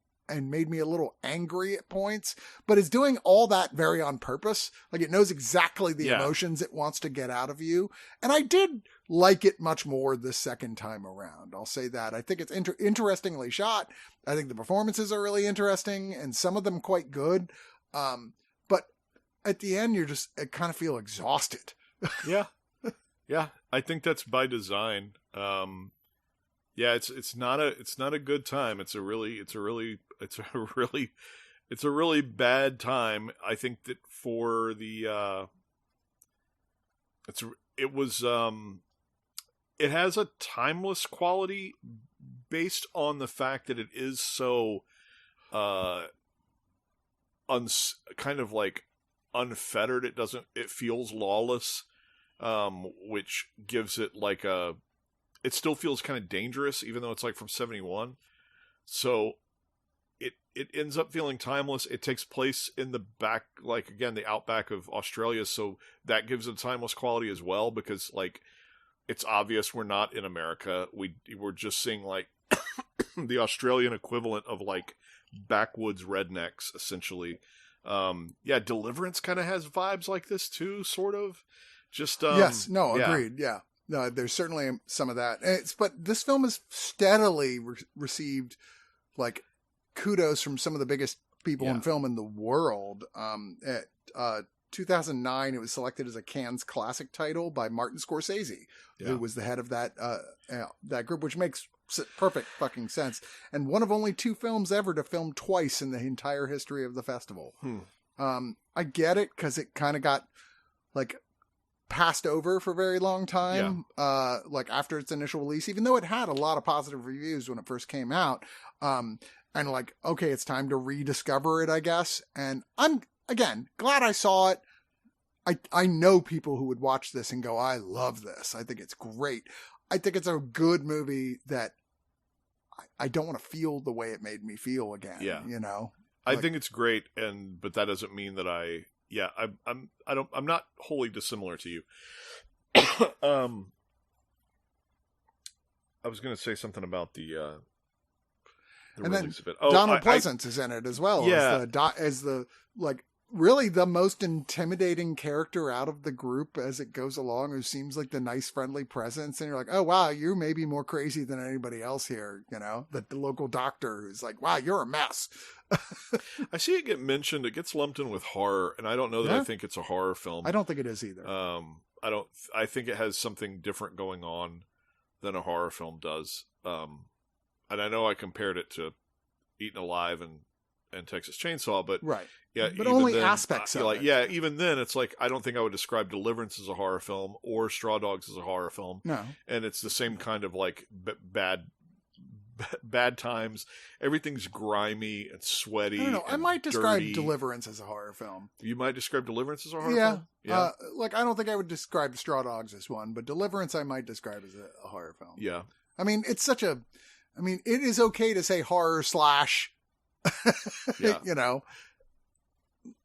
made me a little angry at points, but it's doing all that very on purpose. Like it knows exactly the emotions it wants to get out of you. And I did like it much more this second time around. I'll say that. I think it's interestingly shot. I think the performances are really interesting and some of them quite good. But at the end, I kind of feel exhausted.
Yeah. Yeah. I think that's by design. Yeah, it's not a good time. It's a really bad time. I think that for the it has a timeless quality based on the fact that it is so kind of like unfettered. It feels lawless, which gives it like it still feels kind of dangerous, even though it's like from 1971. So it ends up feeling timeless. It takes place in the back, like again, the outback of Australia. So that gives it a timeless quality as well, because like, it's obvious we're not in America. We're just seeing like the Australian equivalent of like backwoods rednecks, essentially. Deliverance kind of has vibes like this too, sort of. Just
agreed. Yeah. No, there's certainly some of that. But this film has steadily received like kudos from some of the biggest people in film in the world. At 2009, it was selected as a Cannes Classic title by Martin Scorsese, who was the head of that group, which makes perfect fucking sense. And one of only 2 films ever to film twice in the entire history of the festival. I get it, because it kind of got like passed over for a very long time, like after its initial release, even though it had a lot of positive reviews when it first came out. And like, okay, it's time to rediscover it, I guess. And I'm, again, glad I saw it. I know people who would watch this and go, I love this. I think it's great. I think it's a good movie that I don't want to feel the way it made me feel again. Yeah. You know,
I think it's great. But that doesn't mean that I'm not wholly dissimilar to you. I was going to say something about
and then Donald Pleasance is in it as well.
Yeah.
As the like really the most intimidating character out of the group as it goes along, who seems like the nice, friendly presence. And you're like, oh, wow, you may be more crazy than anybody else here. You know, the local doctor who's like, wow, you're a mess.
I see it get mentioned. It gets lumped in with horror, and I don't know that I think it's a horror film.
I don't think it is either.
I think it has something different going on than a horror film does. And I know I compared it to Eaten Alive and Texas Chainsaw, but
but only then, aspects of it.
Yeah, even then, it's like I don't think I would describe Deliverance as a horror film or Straw Dogs as a horror film.
No,
and it's the same kind of like bad bad times. Everything's grimy and sweaty.
I don't know. I might describe
dirty.
Deliverance as a horror film.
You might describe Deliverance as a horror
Yeah.
film? Yeah.
Like, I don't think I would describe Straw Dogs as one, but Deliverance I might describe as a horror film.
Yeah.
I mean, it's such a... I mean, it is okay to say horror slash...
Yeah.
You know...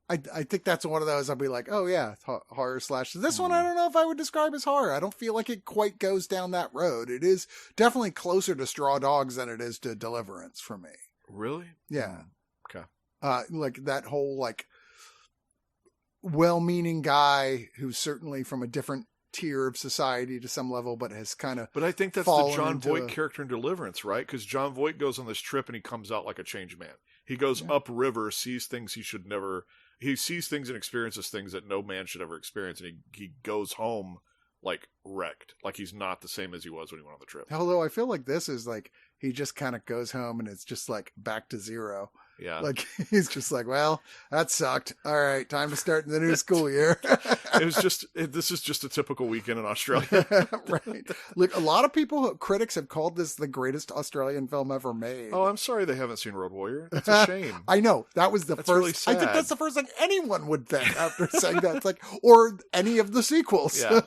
I think that's one of those I'll be like, oh yeah, horror slash. This one I don't know if I would describe as horror. I don't feel like it quite goes down that road. It is definitely closer to Straw Dogs than it is to Deliverance for me.
Really?
Yeah.
Okay.
Like that whole like well-meaning guy who's certainly from a different tier of society to some level, but has kind of.
But I think that's the John Voight character in Deliverance, right? Because John Voight goes on this trip and he comes out like a changed man. He goes upriver, sees things he should never. He sees things and experiences things that no man should ever experience, and he goes home like wrecked, like he's not the same as he was when he went on the trip.
Although I feel like this is like he just kind of goes home and it's just like back to zero.
Yeah,
like he's just like, well, that sucked. All right, time to start the new school year.
This is just a typical weekend in Australia.
Right. Look, a lot of critics have called this the greatest Australian film ever made.
Oh, I'm sorry they haven't seen Road Warrior. That's a shame.
I know. That was that's first.
Really sad.
I think that's the first thing anyone would think after saying that. It's like, or any of the sequels.
Yeah.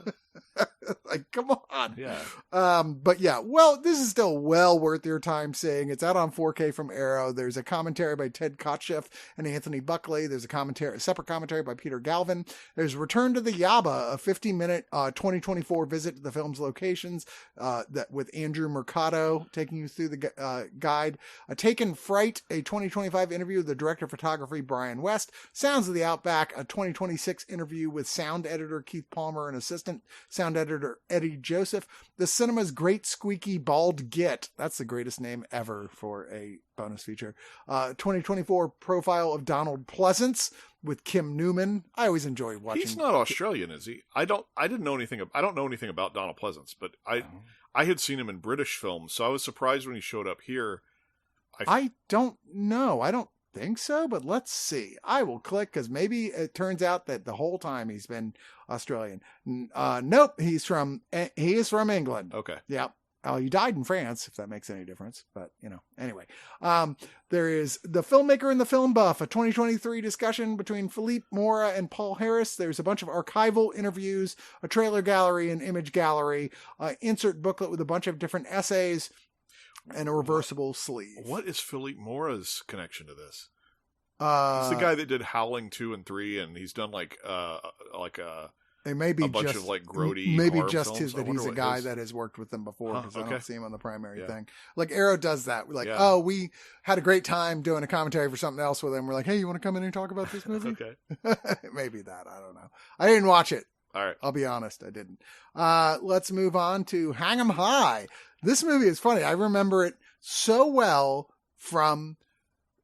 Like, come on.
Yeah.
But yeah, well, this is still well worth your time seeing. It's out on 4K from Arrow. There's a commentary by Ted Kotcheff and Anthony Buckley. There's a separate commentary by Peter Galvin. There's Return to the Yaba, a 50-minute 2024 visit to the film's locations that with Andrew Mercado taking you through the guide. A Taken Fright, a 2025 interview with the director of photography Brian West. Sounds of the Outback, a 2026 interview with sound editor Keith Palmer and assistant sound editor Eddie Joseph. The Cinema's Great Squeaky Bald Git. That's the greatest name ever for a bonus feature. 2024 profile of Donald Pleasance with Kim Newman. I always enjoy watching.
He's not Australian, is he? I don't know anything about Donald Pleasance, but I had seen him in British films, so I was surprised when he showed up here.
I don't know. I don't think so, but let's see. I will click because maybe it turns out that the whole time he's been Australian. Nope, he is from England.
Okay.
Yep. He died in France, if that makes any difference. But, anyway. There is The Filmmaker and the Film Buff, a 2023 discussion between Philippe Mora and Paul Harris. There's a bunch of archival interviews, a trailer gallery, an image gallery, insert booklet with a bunch of different essays, and a reversible sleeve.
What is Philippe Mora's connection to this? He's the guy that did Howling 2 and 3, and he's done
it may be
a bunch
just,
of grody
maybe
horror
just
films.
that he's a guy that has worked with them before because I
okay.
don't see him on the primary thing. Like Arrow does that. We're like,
Yeah.
oh, we had a great time doing a commentary for something else with him. We're like, hey, you want to come in and talk about this movie?
Okay.
Maybe that. I don't know. I didn't watch it.
All right.
I'll be honest. I didn't. Let's move on to Hang 'em High. This movie is funny. I remember it so well from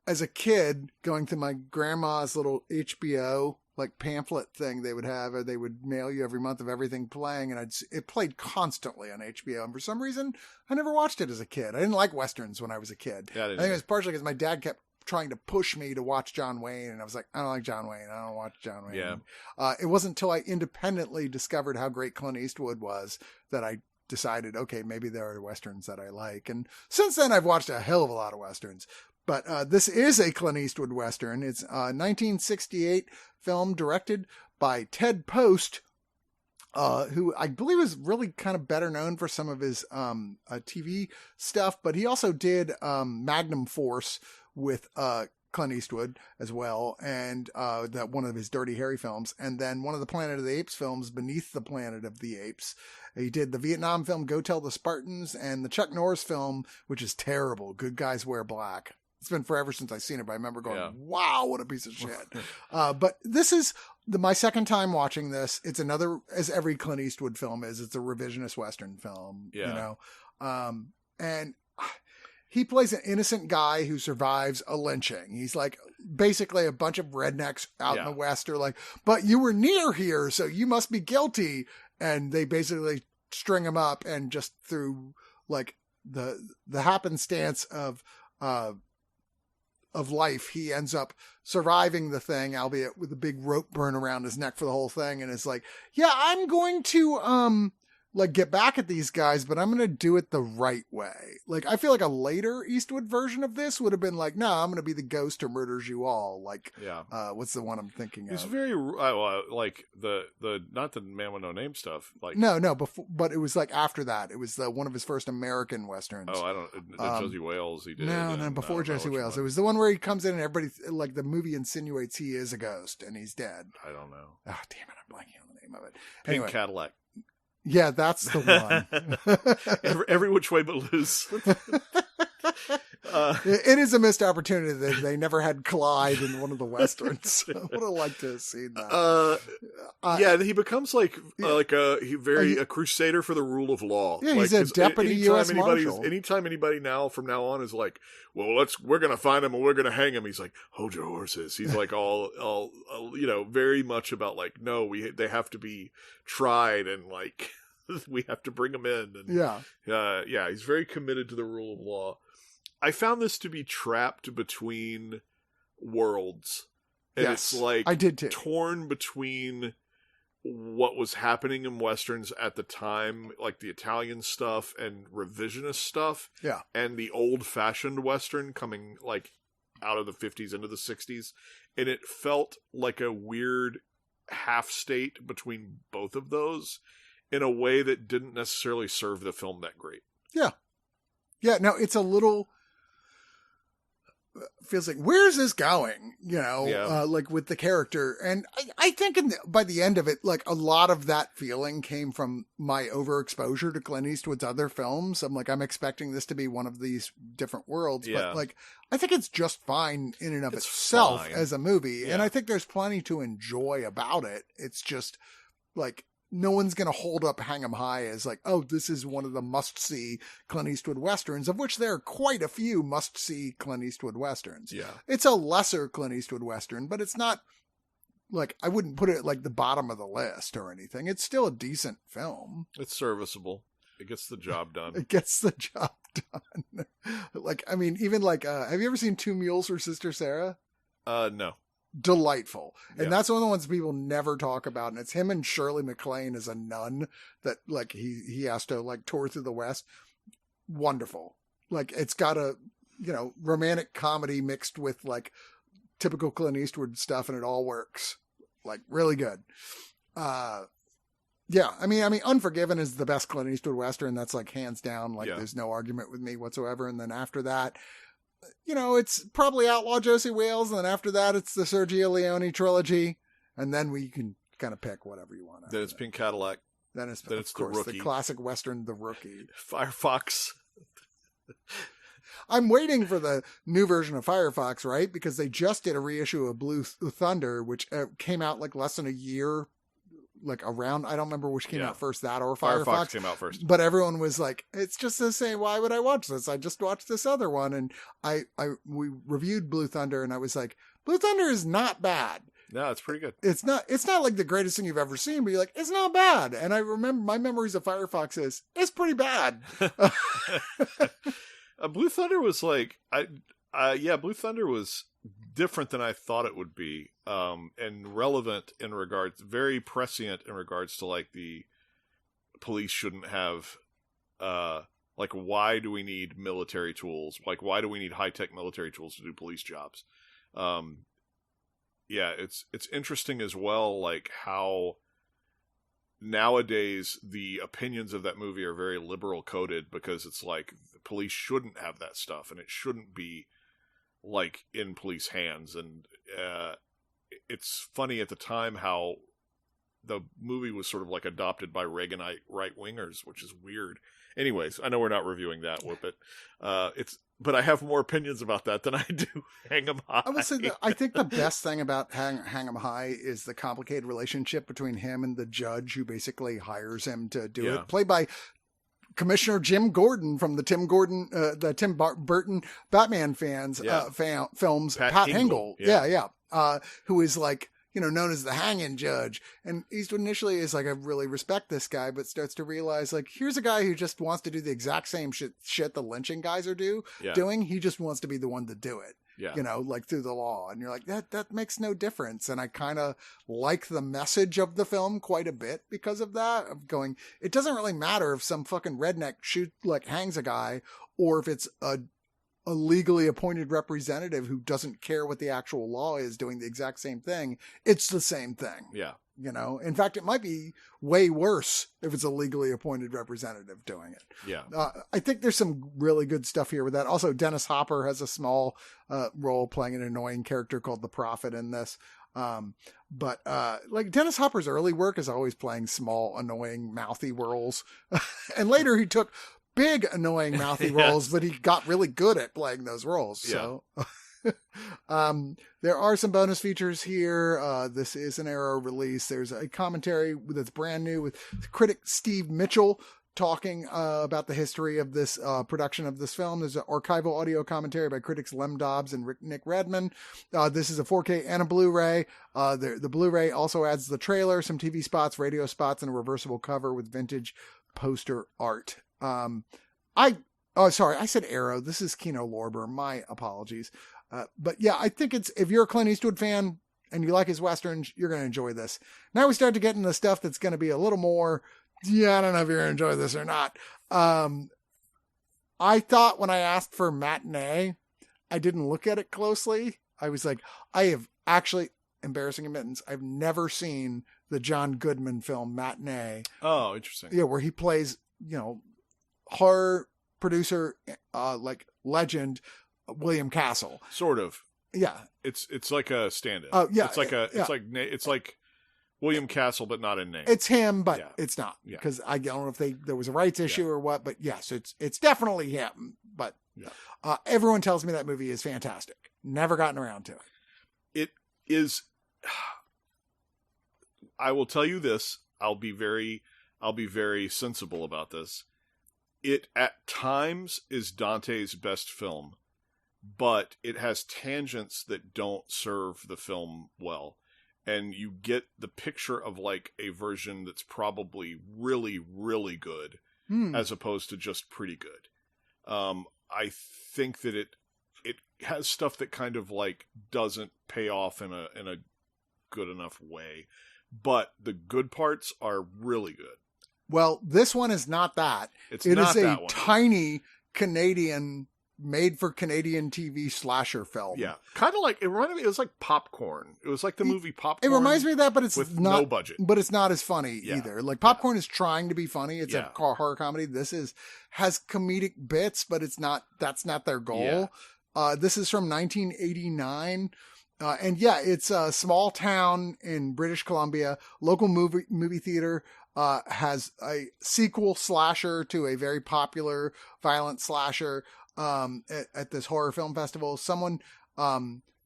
as a kid going to my grandma's little HBO pamphlet thing they would have, or they would mail you every month of everything playing, and it played constantly on HBO. And for some reason, I never watched it as a kid. I didn't like Westerns when I was a kid.
Yeah, I
think it was partially because my dad kept trying to push me to watch John Wayne, and I was like, I don't like John Wayne. I don't watch John Wayne.
Yeah.
It wasn't until I independently discovered how great Clint Eastwood was that I decided, okay, maybe there are Westerns that I like. And since then, I've watched a hell of a lot of Westerns. But this is a Clint Eastwood Western. It's a 1968 film directed by Ted Post, who I believe is really kind of better known for some of his TV stuff. But he also did Magnum Force with Clint Eastwood as well, and that one of his Dirty Harry films, and then one of the Planet of the Apes films, Beneath the Planet of the Apes. He did the Vietnam film Go Tell the Spartans, and the Chuck Norris film, which is terrible, Good Guys Wear Black. It's been forever since I've seen it, but I remember going, wow, what a piece of shit. But this is my second time watching this. It's another, as every Clint Eastwood film is, it's a revisionist Western film, and he plays an innocent guy who survives a lynching. He's like basically a bunch of rednecks out in the West are like, but you were near here, so you must be guilty. And they basically string him up, and just through the happenstance of life, he ends up surviving the thing, albeit with a big rope burn around his neck for the whole thing. And it's like, yeah, I'm going to like get back at these guys, but I'm going to do it the right way. Like, I feel like a later Eastwood version of this would have been like, no, I'm going to be the ghost who murders you all. Like, what's the one I'm thinking
It's
of?
very, like the not the Man with No Name stuff. Like,
no, before, but it was like after that. It was one of his first American Westerns.
Oh, I don't, the Josie Wales he did.
No, before Josie Wales. It was the one where he comes in and everybody, like the movie insinuates he is a ghost and he's dead.
I don't know.
Oh, damn it. I'm blanking on the name of it.
Pink Cadillac.
Yeah, that's the
one. every which way but loose.
It is a missed opportunity that they never had Clyde in one of the Westerns. I would have liked to have seen that.
Yeah, he becomes like a crusader for the rule of law.
Yeah, he's a deputy U.S. Marshal.
Anytime anybody from now on is like, well, we're gonna find him and we're gonna hang him. He's like, hold your horses. He's like all very much about like, no, they have to be tried and like we have to bring them in. And, he's very committed to the rule of law. I found this to be trapped between worlds. And it's like
I did too.
Torn between what was happening in Westerns at the time, like the Italian stuff and revisionist stuff.
Yeah.
And the old-fashioned Western coming like out of the 50s into the 60s. And it felt like a weird half state between both of those in a way that didn't necessarily serve the film that great.
Yeah. Yeah, no, it's a little... feels like, where's this going? Like with the character. And I think by the end of it, like a lot of that feeling came from my overexposure to Clint Eastwood's other films. I'm expecting this to be one of these different worlds, but like, I think it's just fine in and of itself as a movie. Yeah. And I think there's plenty to enjoy about it. It's just like, no one's going to hold up Hang 'em High as like, oh, this is one of the must-see Clint Eastwood Westerns, of which there are quite a few must-see Clint Eastwood Westerns.
Yeah.
It's a lesser Clint Eastwood Western, but it's not like, I wouldn't put it at like the bottom of the list or anything. It's still a decent film.
It's serviceable. It gets the job done.
It gets the job done. Like, I mean, even like, have you ever seen Two Mules for Sister Sarah?
No.
Delightful. And that's one of the ones people never talk about. And it's him and Shirley MacLaine as a nun that like he has to like tour through the West. Wonderful. Like it's got a, romantic comedy mixed with like typical Clint Eastwood stuff and it all works. Like really good. Yeah. I mean, Unforgiven is the best Clint Eastwood Western. That's like hands down. Like there's no argument with me whatsoever. And then after that, it's probably Outlaw Josie Wales, and then after that, it's the Sergio Leone trilogy, and then we can kind of pick whatever you want.
Then it's Pink Cadillac.
Then it's
The Rookie.
The classic Western, The Rookie.
Firefox.
I'm waiting for the new version of Firefox, right? Because they just did a reissue of Blue Thunder, which came out like less than a year like around, I don't remember which came out first, that or Firefox
came out first.
But everyone was like, it's just the same. Why would I watch this? I just watched this other one. And we reviewed Blue Thunder and I was like, Blue Thunder is not bad.
No, it's pretty good.
It's not like the greatest thing you've ever seen, but you're like, it's not bad. And I remember my memories of Firefox is, it's pretty bad.
Blue Thunder was like, Blue Thunder was different than I thought it would be, and relevant in regards, very prescient in regards to like the police shouldn't have, like why do we need military tools? Like why do we need high-tech military tools to do police jobs? It's interesting as well, like how nowadays the opinions of that movie are very liberal coded because it's like the police shouldn't have that stuff and it shouldn't be like in police hands. And it's funny at the time how the movie was sort of like adopted by Reaganite right-wingers, which is weird. Anyways, I know we're not reviewing that, but but I have more opinions about that than I do Hang 'em High.
I would say that I think the best thing about Hang 'em High is the complicated relationship between him and the judge who basically hires him to do it, played by Commissioner Jim Gordon from the Tim Burton Batman films, Pat Hingle. Who is like, known as the hanging judge. And Eastwood initially is like, I really respect this guy, but starts to realize like, here's a guy who just wants to do the exact same shit the lynching guys are doing. He just wants to be the one to do it.
Yeah.
you know, like through the law. And you're like, that makes no difference. And I kind of like the message of the film quite a bit because of that, of going, it doesn't really matter if some fucking redneck hangs a guy, or if it's a legally appointed representative who doesn't care what the actual law is doing the exact same thing. It's the same thing.
Yeah.
You know, in fact, it might be way worse if it's a legally appointed representative doing it.
Yeah.
I think there's some really good stuff here with that. Also, Dennis Hopper has a small role playing an annoying character called the Prophet in this. But like Dennis Hopper's early work is always playing small, annoying, mouthy roles. And later he took big, annoying, mouthy roles, but he got really good at playing those roles. So. There are some bonus features here. This is an Arrow release. There's a commentary that's brand new with critic Steve Mitchell talking about the history of this production of this film. There's an archival audio commentary by critics Lem Dobbs and Nick Redman. This is a 4K and a Blu-ray. The Blu-ray also adds the trailer, some TV spots, radio spots, and a reversible cover with vintage poster art. Oh, sorry, I said Arrow. This is Kino Lorber. My apologies. But yeah, I think if you're a Clint Eastwood fan and you like his Westerns, you're going to enjoy this. Now we start to get into stuff that's going to be a little more, I don't know if you're going to enjoy this or not. I thought when I asked for Matinee, I didn't look at it closely. I was like, I have actually, embarrassing admittance, I've never seen the John Goodman film Matinee.
Oh, interesting.
Yeah, where he plays, horror producer, legend, William Castle.
Sort of.
Yeah.
It's like a stand-in.
Oh, yeah.
It's like William Castle, but not in name.
It's him, but it's not.
Yeah.
Because I don't know if there was a rights issue or what, but yes, it's definitely him. But everyone tells me that movie is fantastic. Never gotten around to it.
It is. I will tell you this. I'll be very sensible about this. It at times is Dante's best film, but it has tangents that don't serve the film well. And you get the picture of like a version that's probably really, really good as opposed to just pretty good. I think that it has stuff that kind of like doesn't pay off in a good enough way, but the good parts are really good.
Well, this one is not that. It is a tiny Canadian, made for Canadian TV slasher film.
Yeah. Kind of like, it reminded me, it was like Popcorn. It was like the movie Popcorn.
It reminds me of that, but it's
with
not,
no budget.
But it's not as funny either. Like Popcorn is trying to be funny. It's a horror comedy. This has comedic bits, but that's not their goal. Yeah. This is from 1989. And it's a small town in British Columbia. Local movie theater has a sequel slasher to a very popular violent slasher at this horror film festival. Someone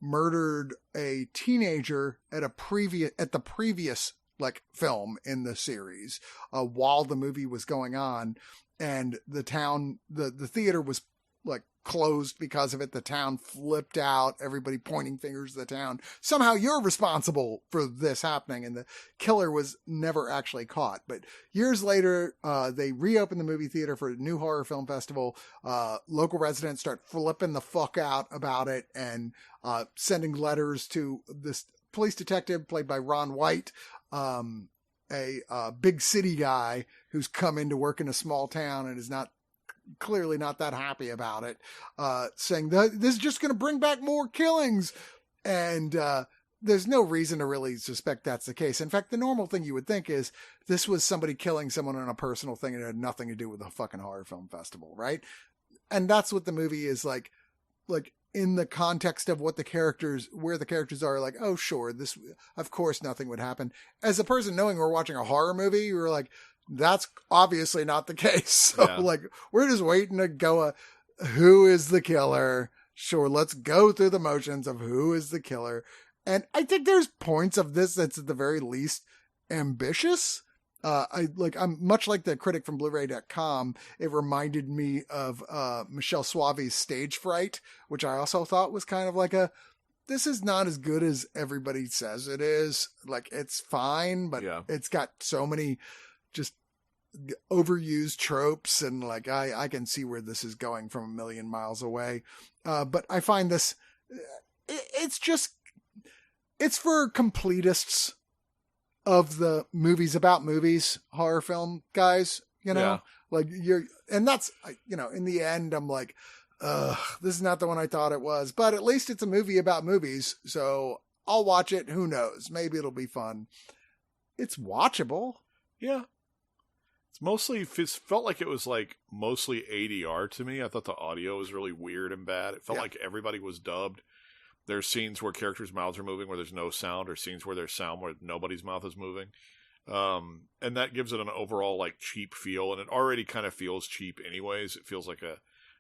murdered a teenager at the previous like film in the series while the movie was going on, and the town the theater was like closed because of it. The town flipped out, everybody pointing fingers at the town. Somehow you're responsible for this happening. And the killer was never actually caught. But years later, they reopened the movie theater for a new horror film festival. Local residents start flipping the fuck out about it and sending letters to this police detective played by Ron White, a big city guy who's come into work in a small town and is clearly not that happy about it, saying that this is just going to bring back more killings. And there's no reason to really suspect that's the case. In fact, the normal thing you would think is this was somebody killing someone on a personal thing and it had nothing to do with the fucking horror film festival, right? And that's what the movie is like in the context of where the characters are, like, oh, sure, this, of course, nothing would happen. As a person knowing we're watching a horror movie, you're like, that's obviously not the case. So like, we're just waiting to go, who is the killer? Sure. Let's go through the motions of who is the killer. And I think there's points of this that's at the very least ambitious. I'm much like the critic from Blu-ray.com. It reminded me of, Michelle Suave's Stage Fright, which I also thought was kind of like this is not as good as everybody says it is. Like, it's fine, but it's got so many just overused tropes, and like I can see where this is going from a million miles away. But I find this it's just, it's for completists of the movies about movies, horror film guys, you know, like and that's, you know, in the end, I'm like, this is not the one I thought it was, but at least it's a movie about movies. So I'll watch it. Who knows? Maybe it'll be fun. It's watchable.
Yeah. It's mostly, it felt like it was like mostly ADR to me. I thought the audio was really weird and bad. It felt like everybody was dubbed. There's scenes where characters' mouths are moving where there's no sound, or scenes where there's sound where nobody's mouth is moving. And that gives it an overall like cheap feel, and it already kind of feels cheap anyways. It feels like I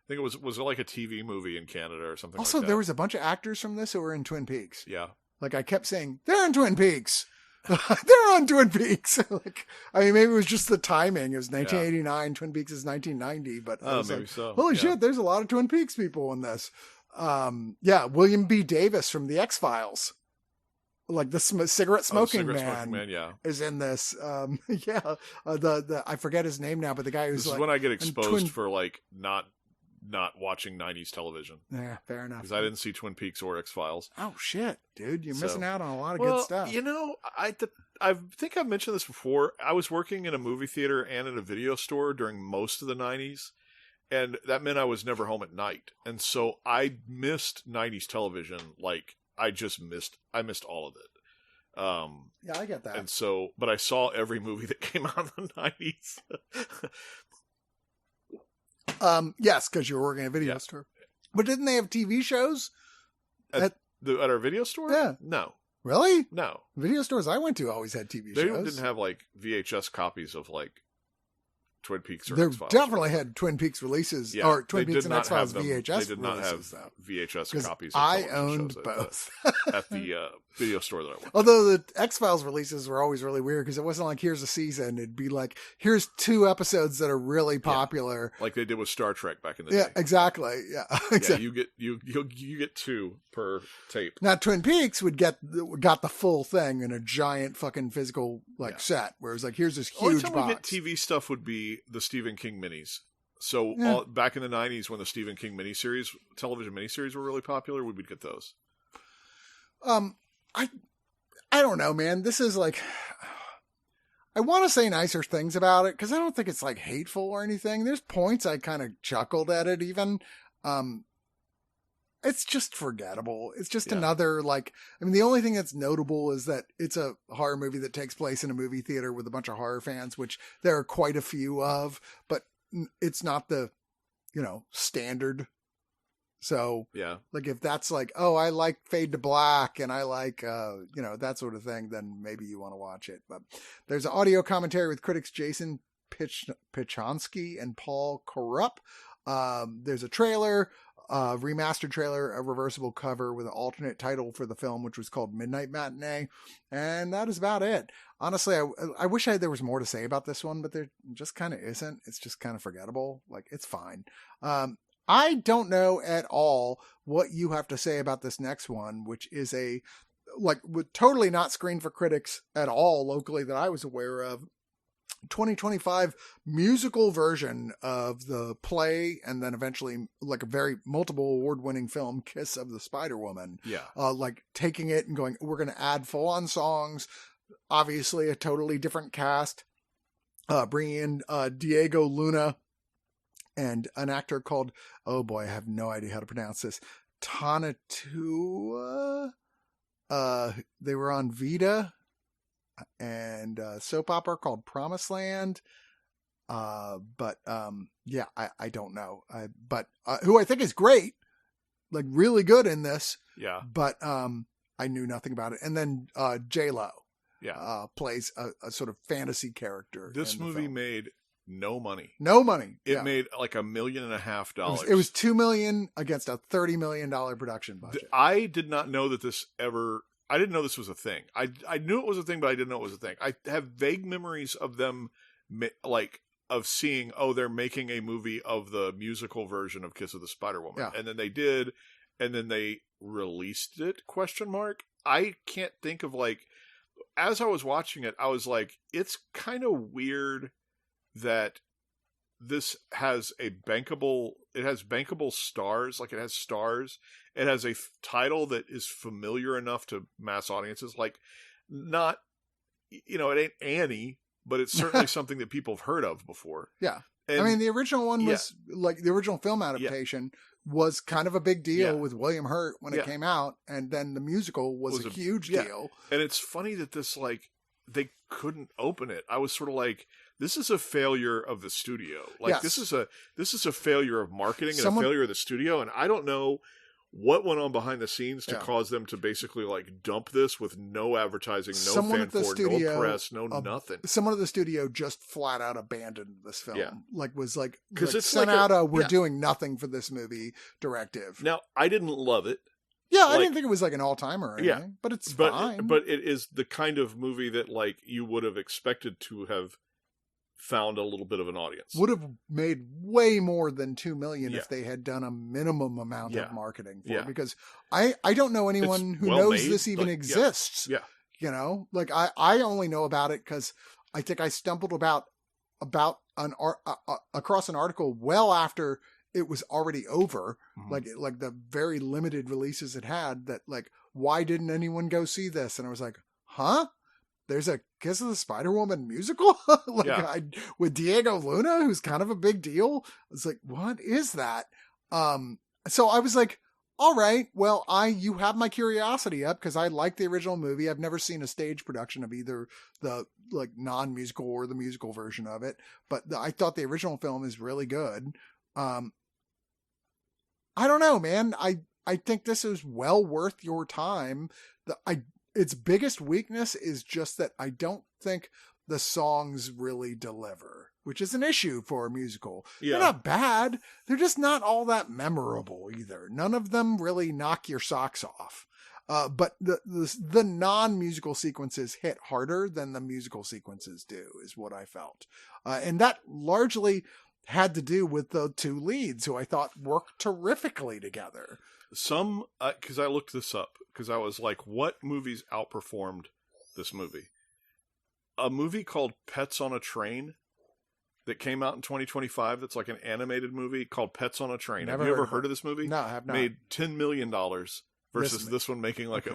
think it was it like a TV movie in Canada or something
also,
like that.
there was a bunch of actors from this who were in Twin Peaks.
Yeah.
Like I kept saying, they're in Twin Peaks. They're on Twin Peaks. Like, I mean, maybe it was just the timing. It was 1989. Twin Peaks is 1990. But I was
maybe
like,
so.
holy shit, there's a lot of Twin Peaks people in this. William B. Davis from the X-Files, like the cigarette smoking man, is in this. I forget his name now, but the guy who's
this is when I get exposed for like not watching 90s television.
Yeah, fair enough.
Because I didn't see Twin Peaks or X-Files.
Oh shit, dude, you're missing out on a lot of good stuff.
You know, I think I've mentioned this before. I was working in a movie theater and in a video store during most of the 90s. And that meant I was never home at night. And so I missed 90s television. Like, I missed all of it.
Yeah, I get that.
And so, but I saw every movie that came out in the
90s. Yes, because you were working at a video store. But didn't they have TV shows?
At our video store?
Yeah.
No.
Really?
No.
Video stores I went to always had TV shows.
They didn't have, like, VHS copies of, like, Twin Peaks or
they
X-Files.
Definitely had Twin Peaks releases, or Twin Peaks and X-Files VHS.
They did not
releases,
have VHS copies.
I owned both
at the video store that I went.
Although the X-Files releases were always really weird because it wasn't like here's a season. It'd be like here's 2 episodes that are really popular,
like they did with Star Trek back in the day.
Yeah, exactly. Yeah, exactly.
Yeah, you get 2 per tape.
Now Twin Peaks got the full thing in a giant fucking physical set, where it's like here's this huge
box.
box.
We get TV stuff would be the Stephen King minis. So back in the 90s when the Stephen King television miniseries were really popular, we would get those.
I don't know, man. This is like, I want to say nicer things about it because I don't think it's like hateful or anything. There's points I kind of chuckled at it even. It's just forgettable. It's just another, like, I mean, the only thing that's notable is that it's a horror movie that takes place in a movie theater with a bunch of horror fans, which there are quite a few of, but it's not the, standard. So, like, if that's like, oh, I like Fade to Black and I like, that sort of thing, then maybe you want to watch it. But there's an audio commentary with critics Jason Pichonsky and Paul Korup. There's a trailer, remastered trailer, a reversible cover with an alternate title for the film, which was called Midnight Matinee. And that is about it. Honestly, I wish there was more to say about this one, but there just kind of isn't. It's just kind of forgettable. Like, it's fine. I don't know at all what you have to say about this next one, which is totally not screened for critics at all locally that I was aware of. 2025 musical version of the play, and then eventually like a very multiple award-winning film, Kiss of the Spider-Woman.
Yeah.
Like taking it and going, we're going to add full-on songs, obviously a totally different cast, bringing in Diego Luna and an actor called, oh boy, I have no idea how to pronounce this, Tanatua. They were on Vita and soap opera called Promised Land. I don't know. But who I think is great, like really good in this.
Yeah.
But I knew nothing about it. And then J-Lo plays a sort of fantasy character.
This movie made no money.
No money.
It made like $1.5 million.
It was $2 million against a $30 million production budget.
I did not know that this ever. I didn't know this was a thing. I knew it was a thing, but I didn't know it was a thing. I have vague memories of them, of seeing, they're making a movie of the musical version of Kiss of the Spider-Woman. Yeah. And then they did, and then they released it, ? I can't think of, as I was watching it, I was like, it's kind of weird that this has bankable stars, like it has stars. It has a title that is familiar enough to mass audiences, like not, it ain't Annie, but it's certainly something that people have heard of before.
Yeah.
And,
I mean, the original one was like the original film adaptation was kind of a big deal with William Hurt when it came out. And then the musical was a huge deal. And
it's funny that this, like, they couldn't open it. I was sort of like, this is a failure of the studio. Like, this is a failure of marketing and a failure of the studio. And I don't know what went on behind the scenes to cause them to basically like dump this with no advertising, no fanfare, no press, no nothing.
Someone at the studio just flat out abandoned this film. Yeah. Like was like,
because it's
sent out we're doing nothing for this movie directive.
Now, I didn't love it.
Yeah, I didn't think it was like an all-timer or anything, but it's fine.
But it is the kind of movie that like you would have expected to have found a little bit of an audience.
Would have made way more than $2 million if they had done a minimum amount of marketing for it. Because I don't know anyone who knows this even exists.
Yeah.
You know, like I only know about it because I think I stumbled about across an article well after it was already over. Mm-hmm. Like the very limited releases it had, that like, why didn't anyone go see this? And I was like, huh? There's a Kiss of the Spider-Woman musical with Diego Luna, who's kind of a big deal. It's like, what is that? So I was like, all right, well, you have my curiosity up because I like the original movie. I've never seen a stage production of either the like non-musical or the musical version of it, but I thought the original film is really good. I don't know, man. I think this is well worth your time. Its biggest weakness is just that I don't think the songs really deliver, which is an issue for a musical. Yeah. They're not bad. They're just not all that memorable either. None of them really knock your socks off. But the non-musical sequences hit harder than the musical sequences do, is what I felt. And that largely had to do with the two leads, who I thought worked terrifically together.
Because I looked this up, because I was like, what movies outperformed this movie? A movie called Pets on a Train that came out in 2025 that's like an animated movie called Pets on a Train. Have you ever heard of this movie?
No, I have not.
Made $10 million versus this one making like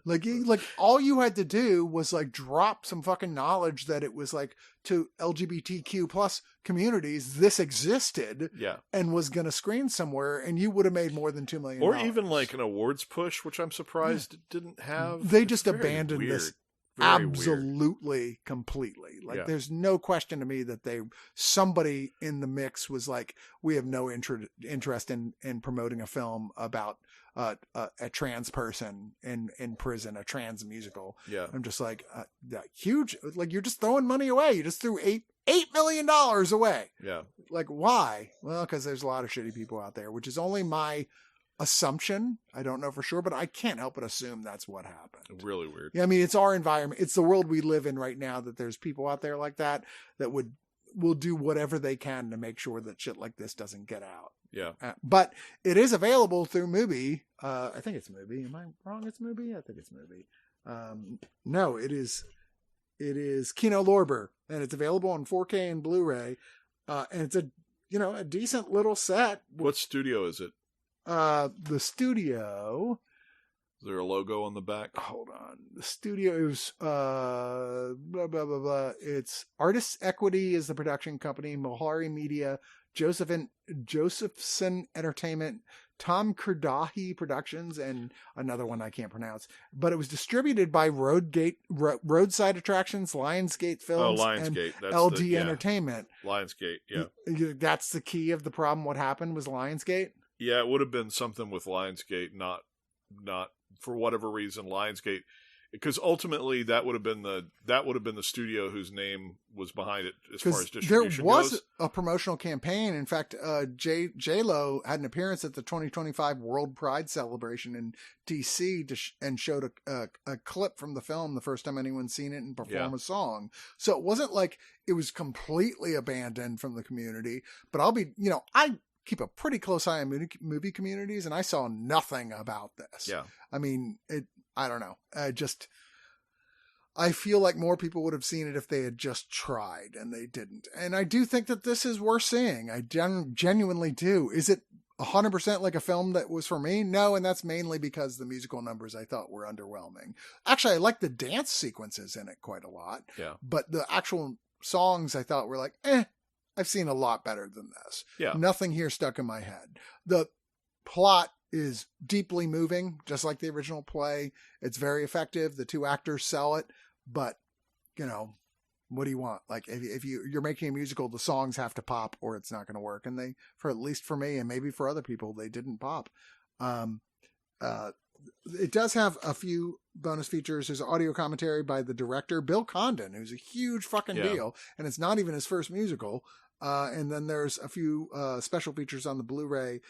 like all you had to do was like drop some fucking knowledge that it was like to LGBTQ plus communities this existed and was going to screen somewhere, and you would have made more than $2 million.
Or even like an awards push, which I'm surprised it didn't have.
They just abandoned this absolutely completely. Like there's no question to me that somebody in the mix was like, we have no interest in promoting a film about a trans person in prison, a trans musical. Yeah. I'm just like, huge, like you're just throwing money away. You just threw $8 million away.
Yeah.
Like why? Well, because there's a lot of shitty people out there, which is only my assumption. I don't know for sure, but I can't help but assume that's what happened.
Really weird.
Yeah. I mean, it's our environment. It's the world we live in right now, that there's people out there like that will do whatever they can to make sure that shit like this doesn't get out.
Yeah.
But it is available through Mubi. I think it's Mubi. Am I wrong? It's Mubi? I think it's Mubi. No, it is Kino Lorber, and it's available on 4K and Blu-ray. And it's a decent little set.
What studio is it?
The studio.
Is there a logo on the back?
Hold on. The studio is blah blah blah blah. It's Artists Equity is the production company. Mohari Media, Josephson Entertainment, Tom Kurdahi Productions, and another one I can't pronounce. But it was distributed by Roadside Attractions, Lionsgate Films, and
that's
LD Entertainment.
Lionsgate, yeah.
That's the key of the problem. What happened was Lionsgate.
Yeah, it would have been something with Lionsgate, not for whatever reason Lionsgate, because ultimately that would have been the studio whose name was behind it as far as distribution
goes. There was
goes.
a promotional campaign. In fact, J-Lo had an appearance at the 2025 World Pride celebration in DC and showed a clip from the film, the first time anyone's seen it, and perform a song. So it wasn't like it was completely abandoned from the community, but I keep a pretty close eye on movie communities, and I saw nothing about this.
Yeah.
I mean, I don't know. I feel like more people would have seen it if they had just tried, and they didn't. And I do think that this is worth seeing. I genuinely do. Is it 100% like a film that was for me? No, and that's mainly because the musical numbers I thought were underwhelming. Actually, I like the dance sequences in it quite a lot.
Yeah.
But the actual songs I thought were like, I've seen a lot better than this.
Yeah.
Nothing here stuck in my head. The plot is deeply moving, just like the original play. It's very effective. The two actors sell it. But, what do you want? Like, if you're making a musical, the songs have to pop or it's not going to work. And at least for me and maybe for other people, they didn't pop. It does have a few bonus features. There's audio commentary by the director, Bill Condon, who's a huge fucking deal. And it's not even his first musical. And then there's a few special features on the Blu-ray.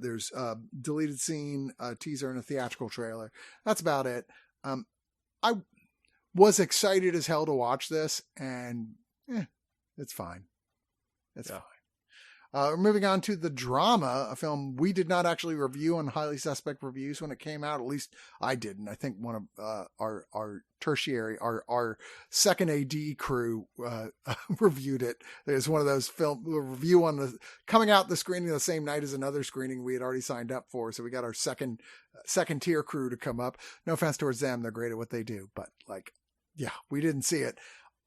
There's a deleted scene, a teaser, and a theatrical trailer. That's about it. I was excited as hell to watch this, and it's fine. It's fine. We're moving on to The Drama, a film we did not actually review on Highly Suspect Reviews when it came out. At least I didn't. I think one of our tertiary, our second AD crew reviewed it. There's one of those film review on the coming out the screening the same night as another screening we had already signed up for. So we got our second tier crew to come up. No offense towards them. They're great at what they do, but we didn't see it.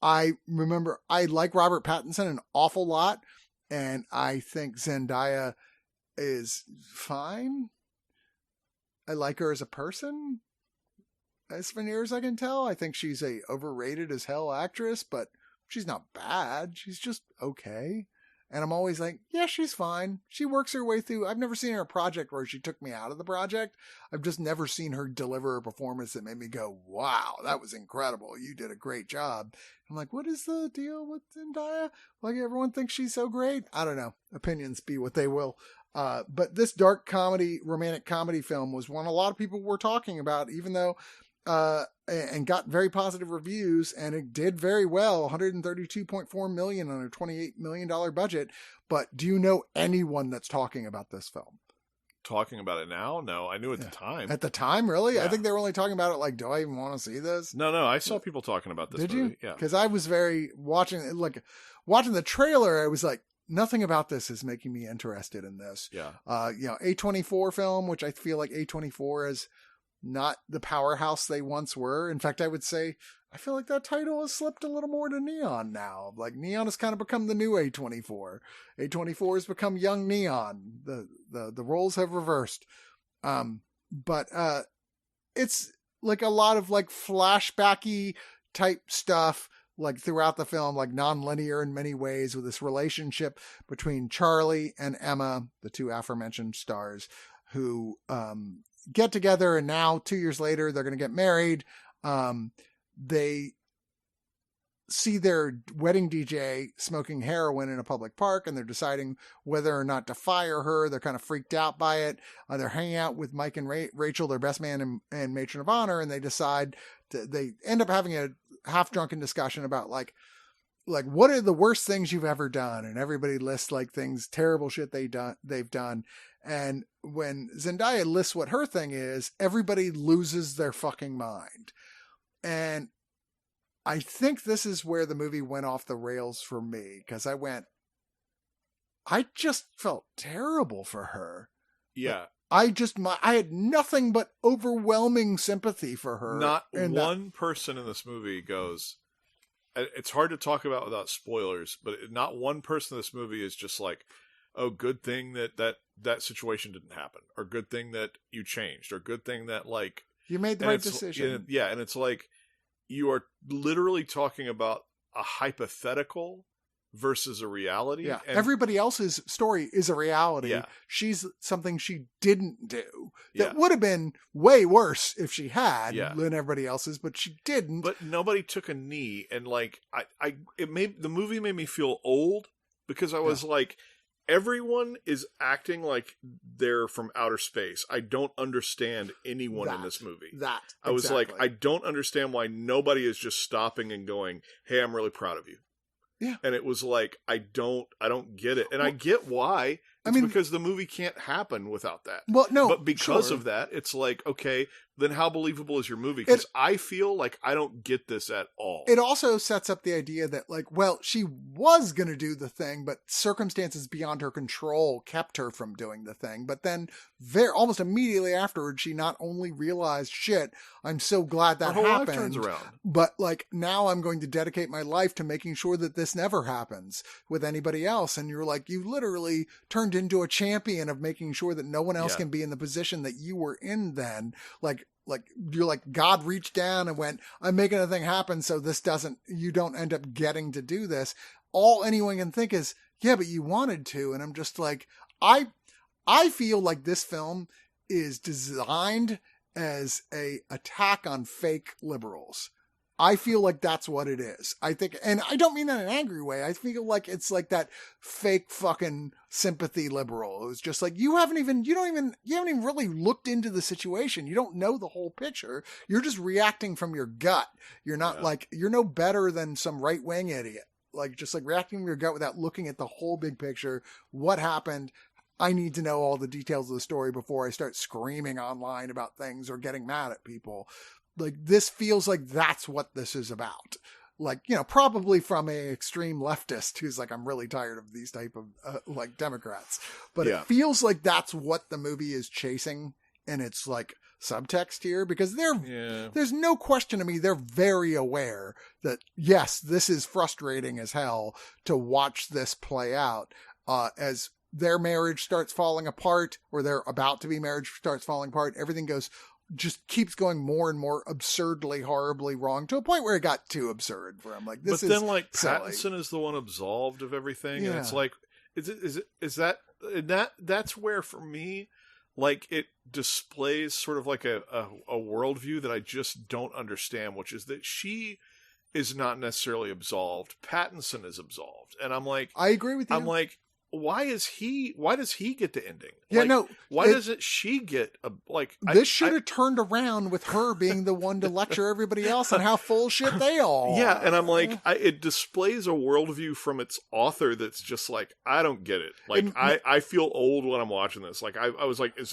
I remember I like Robert Pattinson an awful lot. And I think Zendaya is fine. I like her as a person, as near as I can tell. I think she's a overrated as hell actress, but she's not bad. She's just okay. And I'm always like, yeah, she's fine. She works her way through. I've never seen her in a project where she took me out of the project. I've just never seen her deliver a performance that made me go, wow, that was incredible. You did a great job. I'm like, what is the deal with Zendaya? Like, everyone thinks she's so great. I don't know. Opinions be what they will. But this dark comedy, romantic comedy film was one a lot of people were talking about, even though, and got very positive reviews, and it did very well, $132.4 million on a $28 million budget. But do you know anyone that's talking about this film?
Talking about it now? No, I knew at the time.
At the time, really?
Yeah.
I think they were only talking about it like, do I even want to see this?
No, I saw people talking about this.
Did
movie.
you?
Yeah.
Because I was watching the trailer, I was like, nothing about this is making me interested in this.
Yeah.
A24 film, which I feel like A24 is not the powerhouse they once were. In fact, I would say, I feel like that title has slipped a little more to Neon now. Like, Neon has kind of become the new A24. A24 has become young Neon. The roles have reversed. But it's like a lot of like flashbacky type stuff, like throughout the film, like non-linear in many ways, with this relationship between Charlie and Emma, the two aforementioned stars, who get together, and now 2 years later they're going to get married. They see their wedding DJ smoking heroin in a public park, and they're deciding whether or not to fire her. They're kind of freaked out by it. They're hanging out with Mike and Rachel, their best man and matron of honor, and they decide they end up having a half drunken discussion about like what are the worst things you've ever done, and everybody lists like things, terrible shit they've done. And when Zendaya lists what her thing is, everybody loses their fucking mind. And I think this is where the movie went off the rails for me, because I just felt terrible for her.
Yeah.
I had nothing but overwhelming sympathy for her.
Not one person in this movie goes, it's hard to talk about without spoilers, but not one person in this movie is just like, oh, good thing that situation didn't happen, or good thing that you changed, or good thing that like
you made the right decision.
Yeah. And it's like, you are literally talking about a hypothetical versus a reality.
Yeah.
And
everybody else's story is a reality.
Yeah.
She's something she didn't do that would have been way worse if she had than everybody else's, but she didn't.
But nobody took a knee, and like the movie made me feel old, because I was like, everyone is acting like they're from outer space. I don't understand anyone in this movie. I was like, I don't understand why nobody is just stopping and going, hey, I'm really proud of you.
Yeah.
And it was like, I don't get it. And I get why. because the movie can't happen without that.
Well, no,
but because
sure.
of that, it's like, okay, then how believable is your movie? Because I feel like I don't get this at all.
It also sets up the idea that, like, well, she was going to do the thing, but circumstances beyond her control kept her from doing the thing. But then almost immediately afterwards, she not only realized, shit, I'm so glad that
her whole
happened,
life turns around.
But like, now I'm going to dedicate my life to making sure that this never happens with anybody else. And you're like, you literally turned into a champion of making sure that no one else can be in the position that you were in then. Like you're like, God reached down and went, I'm making a thing happen so you don't end up getting to do this. All anyone can think is, yeah, but you wanted to. And I'm just like, I feel like this film is designed as a attack on fake liberals. I feel like that's what it is. I think, and I don't mean that in an angry way. I feel like it's like that fake fucking sympathy liberal. It's just like, you haven't even really looked into the situation. You don't know the whole picture. You're just reacting from your gut. You're not like, you're no better than some right wing idiot. Like, just like reacting from your gut without looking at the whole big picture. What happened? I need to know all the details of the story before I start screaming online about things or getting mad at people. Like, this feels like that's what this is about. Like, you know, probably from a extreme leftist who's like, I'm really tired of these type of like Democrats, but it feels like that's what the movie is chasing. And it's like subtext here, because there's no question to me. They're very aware that, yes, this is frustrating as hell to watch this play out, as their marriage starts falling apart, or their about to be marriage starts falling apart. Everything just keeps going more and more absurdly, horribly wrong, to a point where it got too absurd for him. Like, this is. But then,
like,
silly.
Pattinson is the one absolved of everything, and it's like, is that's where, for me, like, it displays sort of like a worldview that I just don't understand, which is that she is not necessarily absolved. Pattinson is absolved, and I'm like,
I agree with you.
I'm like, why does he get the ending?
Yeah,
like,
no.
Why doesn't she get
this should have turned around with her being the one to lecture everybody else on how full shit they all are.
Yeah, and I'm like, it displays a worldview from its author that's just like, I don't get it. Like, I feel old when I'm watching this. Like, I was like, is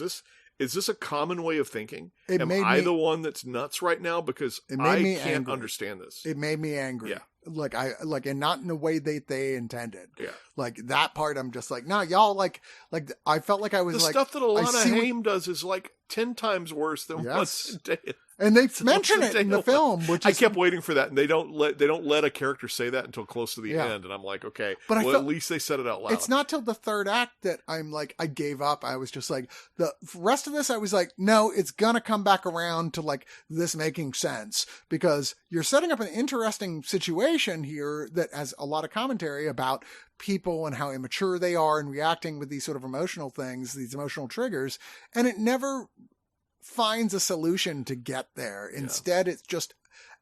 this a common way of thinking? Am I the one that's nuts right now? Because I can't understand this.
It made me angry.
Yeah.
And not in the way they intended.
Yeah.
Like, that part, I'm just like, no, y'all, like, I felt like I was
the stuff that Alana Haim does is like 10 times worse than what Zendaya.
And they mention it in the film, which
I kept waiting for that, and they don't let a character say that until close to the end, and I'm like, okay, but at least they said it out loud.
It's not till the third act that I'm like, I gave up. I was just like, the rest of this, I was like, no, it's gonna come back around to like this making sense, because you're setting up an interesting situation here that has a lot of commentary about people and how immature they are and reacting with these sort of emotional things, these emotional triggers, and it never finds a solution to get there. Instead, it just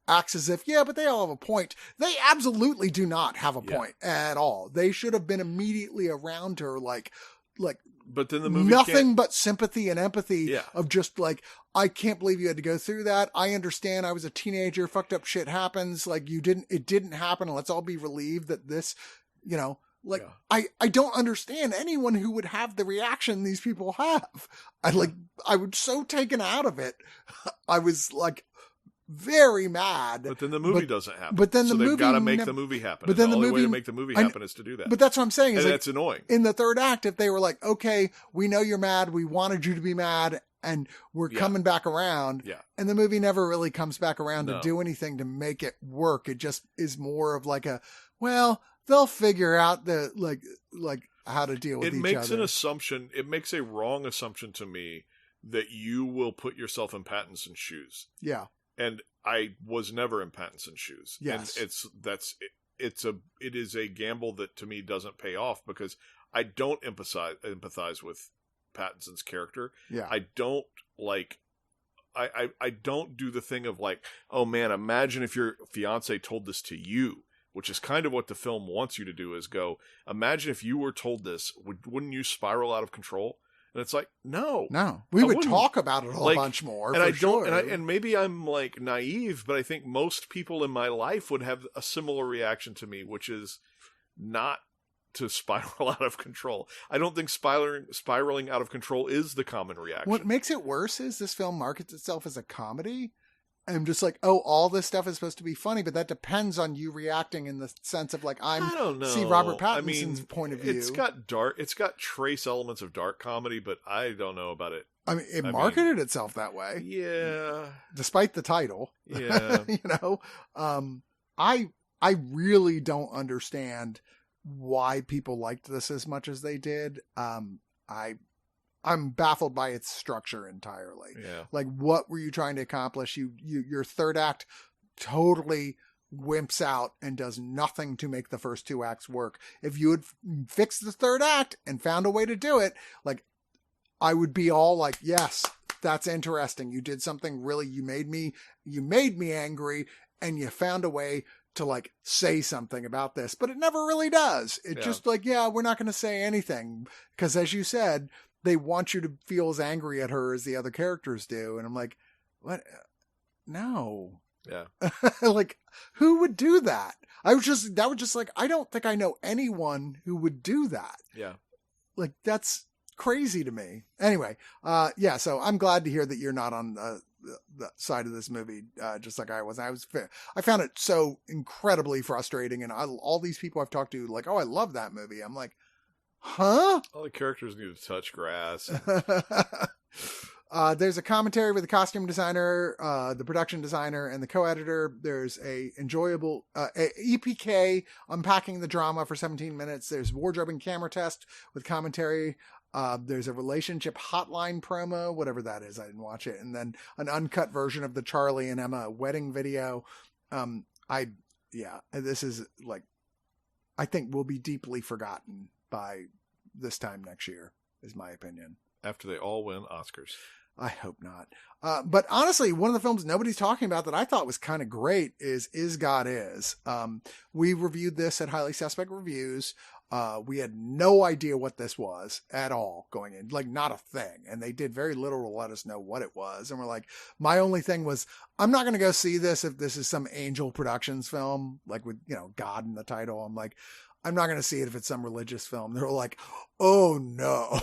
acts as if, but they all have a point. They absolutely do not have a point at all. They should have been immediately around her, like,
but then the movie
nothing but sympathy and empathy of just like, I can't believe you had to go through that. I understand. I was a teenager. Fucked up shit happens. Like, it didn't happen. And let's all be relieved that this, you know, like, I don't understand anyone who would have the reaction these people have. I was so taken out of it. I was like very mad.
But then the movie doesn't happen.
But then
they've got to make the movie happen.
But then the
only way to make the movie happen is to do that.
But that's what I'm saying.
And that's annoying.
In the third act, if they were like, okay, we know you're mad. We wanted you to be mad. And we're coming back around. Yeah. And the movie never really comes back around to do anything to make it work. It just is more of like they'll figure out the like how to deal with each other.
It makes an assumption. It makes a wrong assumption to me that you will put yourself in Pattinson's shoes. Yeah. And I was never in Pattinson's shoes. Yes. And it is a gamble that to me doesn't pay off, because I don't empathize with Pattinson's character. Yeah. I don't like. I don't do the thing of like, oh man, imagine if your fiance told this to you. Which is kind of what the film wants you to do, is go, imagine if you were told this, wouldn't you spiral out of control? And it's like, no.
We would talk about it a bunch more.
And and maybe I'm like naive, but I think most people in my life would have a similar reaction to me, which is not to spiral out of control. I don't think spiraling out of control is the common reaction.
What makes it worse is this film markets itself as a comedy. I'm just like, oh, all this stuff is supposed to be funny, but that depends on you reacting in the sense of like, I
don't know.
See Robert Pattinson's point of view.
It's got trace elements of dark comedy, but I don't know about it.
I mean, it marketed itself that way.
Yeah.
Despite the title.
Yeah.
I really don't understand why people liked this as much as they did. I'm baffled by its structure entirely.
Yeah.
Like, what were you trying to accomplish? Your third act totally wimps out and does nothing to make the first two acts work. If you had fixed the third act and found a way to do it, like, I would be all like, yes, that's interesting. You did something really, you made me angry, and you found a way to like say something about this, but it never really does. Just like, yeah, we're not going to say anything because, as you said, they want you to feel as angry at her as the other characters do. And I'm like, what? No.
Yeah.
Like, who would do that? That was just like, I don't think I know anyone who would do that.
Yeah. Like,
that's crazy to me. Anyway. So I'm glad to hear that you're not on the side of this movie, just like I was. I found it so incredibly frustrating. And all these people I've talked to, like, oh, I love that movie. I'm like, huh?
All the characters need to touch grass.
There's a commentary with the costume designer, the production designer, and the co-editor. There's a enjoyable EPK unpacking the drama for 17 minutes. There's wardrobe and camera test with commentary. There's a relationship hotline promo, whatever that is. I didn't watch it. And then an uncut version of the Charlie and Emma wedding video. This is like, I think will be deeply forgotten by this time next year, is my opinion.
After they all win Oscars.
I hope not. But honestly, one of the films nobody's talking about that I thought was kind of great is God Is. We reviewed this at Highly Suspect Reviews. We had no idea what this was at all going in, like not a thing. And they did very little to let us know what it was. And we're like, my only thing was, I'm not going to go see this if this is some Angel Productions film, like with, God in the title. I'm like, I'm not going to see it if it's some religious film. They're like, oh no,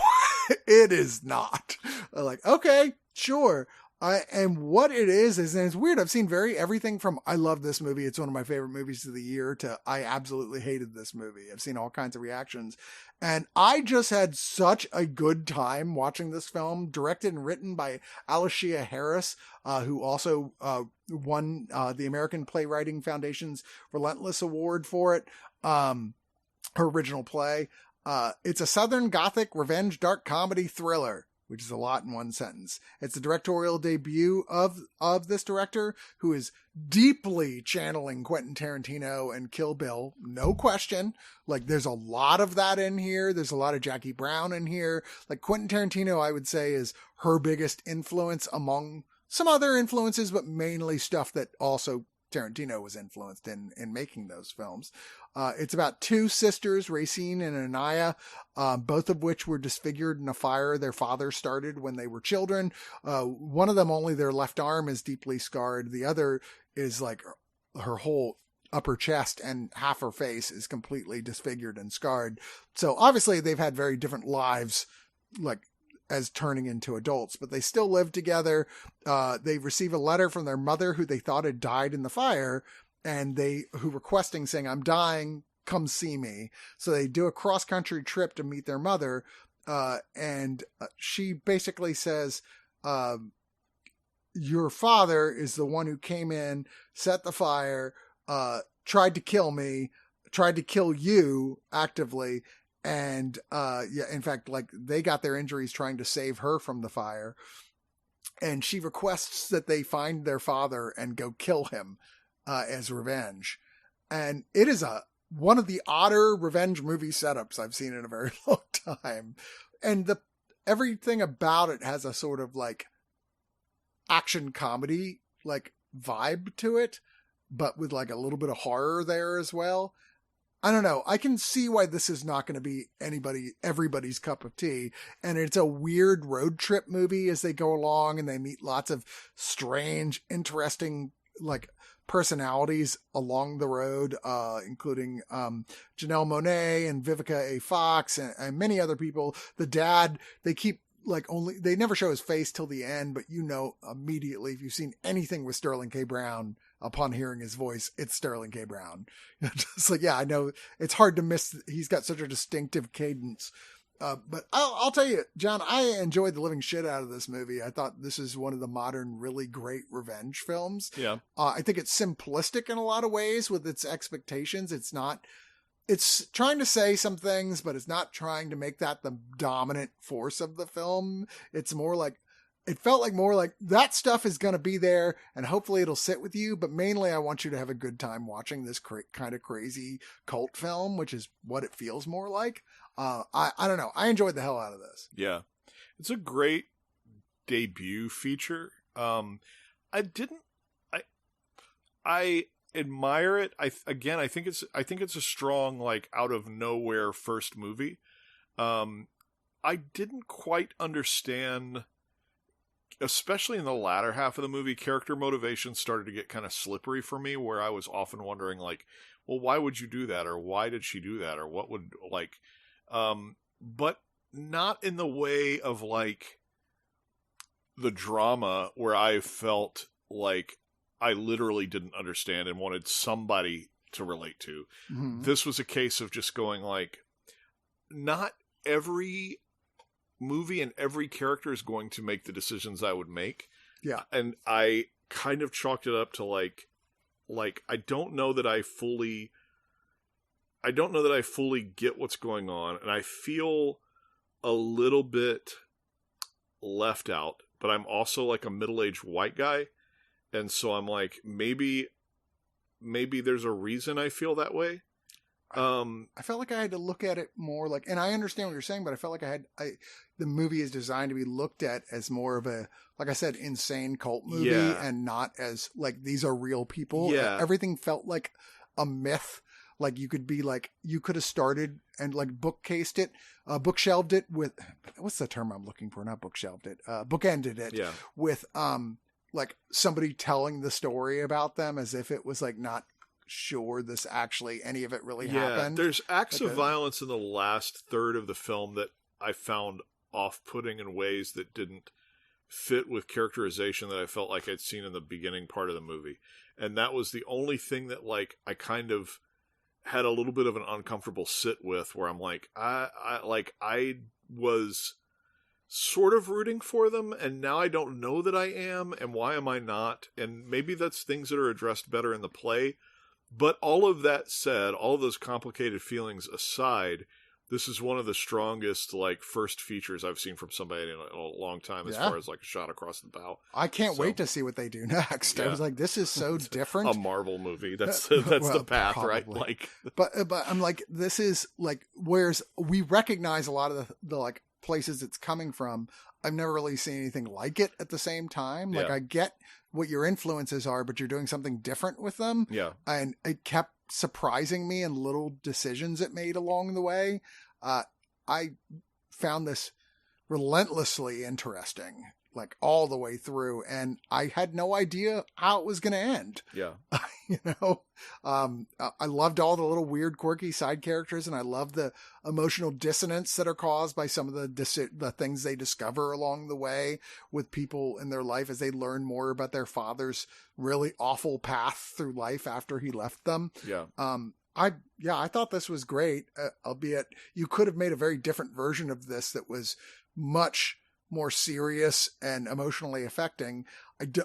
it is not. I'm like, okay, sure. And what it is, and it's weird. I've seen everything from, I love this movie, it's one of my favorite movies of the year, to I absolutely hated this movie. I've seen all kinds of reactions. And I just had such a good time watching this film, directed and written by Alicia Harris, who also won the American Playwriting Foundation's Relentless Award for it. Her original play. It's a Southern Gothic revenge dark comedy thriller, which is a lot in one sentence. It's the directorial debut of this director, who is deeply channeling Quentin Tarantino and Kill Bill. No question. Like, there's a lot of that in here. There's a lot of Jackie Brown in here. Like, Quentin Tarantino, I would say, is her biggest influence among some other influences, but mainly stuff that also Tarantino was influenced in making those films. It's about two sisters, Racine and Anaya, both of which were disfigured in a fire their father started when they were children. One of them, only their left arm is deeply scarred. The other is like her whole upper chest and half her face is completely disfigured and scarred. So obviously they've had very different lives, like, as turning into adults, but they still live together. They receive a letter from their mother, who they thought had died in the fire, and who requesting, saying, I'm dying, come see me. So they do a cross-country trip to meet their mother. And she basically says, your father is the one who came in, set the fire, tried to kill me, tried to kill you actively. And, in fact, like, they got their injuries trying to save her from the fire. And she requests that they find their father and go kill him, as revenge. And it is one of the odder revenge movie setups I've seen in a very long time. And everything about it has a sort of like action comedy, like, vibe to it, but with like a little bit of horror there as well. I don't know. I can see why this is not going to be everybody's cup of tea. And it's a weird road trip movie as they go along, and they meet lots of strange, interesting, like, personalities along the road, including Janelle Monáe and Vivica A. Fox and many other people. The dad, they keep they never show his face till the end, but immediately if you've seen anything with Sterling K. Brown, upon hearing his voice, it's Sterling K. Brown. Just I know it's hard to miss. He's got such a distinctive cadence. But I'll tell you, John, I enjoyed the living shit out of this movie. I thought this is one of the modern, really great revenge films.
Yeah.
I think it's simplistic in a lot of ways with its expectations. It's trying to say some things, but it's not trying to make that the dominant force of the film. It's more it felt more like that stuff is going to be there and hopefully it'll sit with you. But mainly I want you to have a good time watching this kind of crazy cult film, which is what it feels more like. I don't know. I enjoyed the hell out of this.
Yeah. It's a great debut feature. I admire it. I think it's a strong, out of nowhere first movie. I didn't quite understand, especially in the latter half of the movie, character motivation started to get kind of slippery for me, where I was often wondering, well, why would you do that? Or why did she do that? Or what would, but not in the way of, the drama where I felt like I literally didn't understand and wanted somebody to relate to. Mm-hmm. This was a case of just going, not every movie and every character is going to make the decisions I would make.
Yeah.
And I kind of chalked it up to I don't know that I fully get what's going on, and I feel a little bit left out, but I'm also a middle-aged white guy. And so I'm maybe there's a reason I feel that way.
I felt like I had to look at it more and I understand what you're saying, but I felt like the movie is designed to be looked at as more of a, like I said, insane cult movie, and not as these are real people.
Yeah.
Everything felt like a myth. You could have started and bookshelved it with, what's the term I'm looking for? Not bookshelved it, bookended it with, somebody telling the story about them as if it was not sure this actually any of it really happened.
There's acts of violence in the last third of the film that I found off-putting in ways that didn't fit with characterization that I felt like I'd seen in the beginning part of the movie. And that was the only thing that I kind of had a little bit of an uncomfortable sit with, where I'm I was sort of rooting for them, and now I don't know that I am, and why am I not? And maybe that's things that are addressed better in the play. But all of that said, all of those complicated feelings aside, this is one of the strongest first features I've seen from somebody in a long time, as far as a shot across the bow.
I can't wait to see what they do next. Yeah. I was this is so different.
A Marvel movie. That's the path, probably. Right?
But I'm this is whereas we recognize a lot of the places it's coming from. I've never really seen anything like it at the same time. I get what your influences are, but you're doing something different with them.
Yeah.
And it kept surprising me in little decisions it made along the way. I found this relentlessly interesting, all the way through, and I had no idea how it was going to end.
Yeah.
I loved all the little weird, quirky side characters, and I love the emotional dissonance that are caused by some of the things they discover along the way with people in their life as they learn more about their father's really awful path through life after he left them.
Yeah.
I thought this was great, albeit you could have made a very different version of this that was much more serious and emotionally affecting.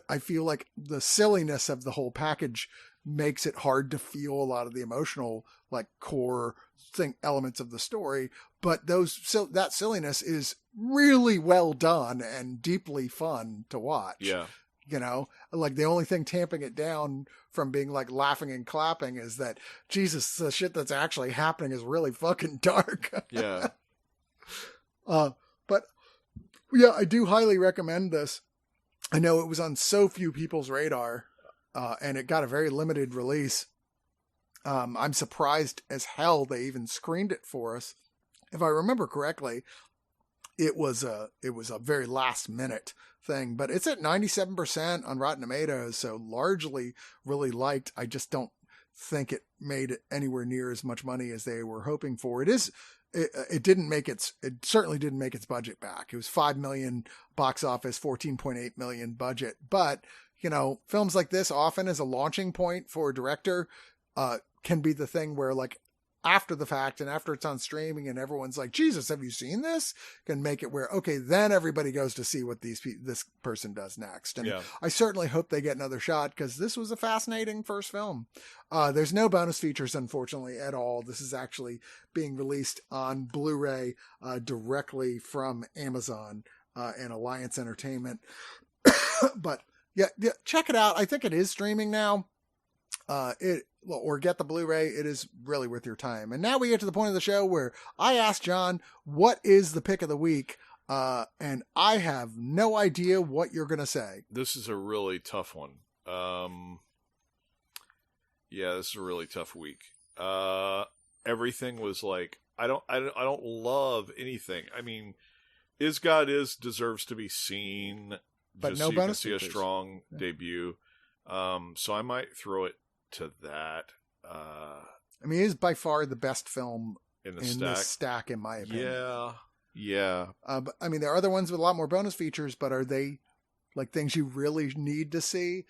I feel like the silliness of the whole package makes it hard to feel a lot of the emotional, core elements of the story. But that silliness is really well done and deeply fun to watch.
Yeah.
The only thing tamping it down from being laughing and clapping is that, Jesus, the shit that's actually happening is really fucking dark.
Yeah.
But yeah, I do highly recommend this. I know it was on so few people's radar, and it got a very limited release. I'm surprised as hell they even screened it for us. If I remember correctly, it was a very last minute thing, but it's at 97% on Rotten Tomatoes. So largely really liked. I just don't think it made it anywhere near as much money as they were hoping for. It certainly didn't make its budget back. It was 5 million box office, 14.8 million budget. But, films like this often as a launching point for a director, can be the thing where like after the fact and after it's on streaming and everyone's like, Jesus, have you seen this? Can make it where, okay, then everybody goes to see what this person does next. And I certainly hope they get another shot because this was a fascinating first film. There's no bonus features, unfortunately, at all. This is actually being released on Blu-ray, directly from Amazon, and Alliance Entertainment. But yeah, check it out. I think it is streaming now. Or get the Blu-ray. It is really worth your time. And now we get to the point of the show where I asked John, what is the pick of the week? And I have no idea what you're going to say.
This is a really tough one. This is a really tough week. Everything was like, I don't love anything. I mean, Is God Is deserves to be seen,
but
just
no
so you
bonus
can see
features.
A strong debut. So I might throw it to that.
I mean, it is by far the best film
in
this stack, in my opinion.
Yeah.
But I mean, there are other ones with a lot more bonus features, but are they like things you really need to see?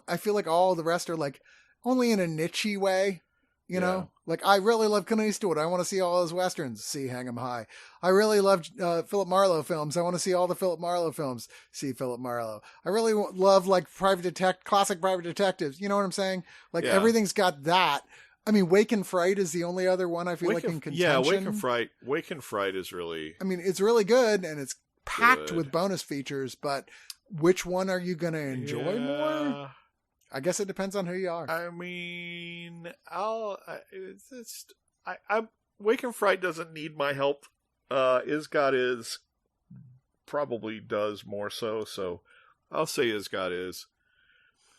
I feel like all the rest are like only in a niche-y way. You know, like I really love Clint Eastwood. I want to see all his westerns. See Hang 'em High. I really love Philip Marlowe films. I want to see all the Philip Marlowe films. See Philip Marlowe. I really love like classic private detectives. You know what I'm saying? Like everything's got that. I mean, Wake and Fright is the only other one I feel like in contention.
Yeah, Wake and Fright is really.
I mean, it's really good and it's packed with bonus features. But which one are you going to enjoy more? I guess it depends on who you are.
I mean, Wake and Fright doesn't need my help. Is God Is probably does more so. So I'll say Is God Is.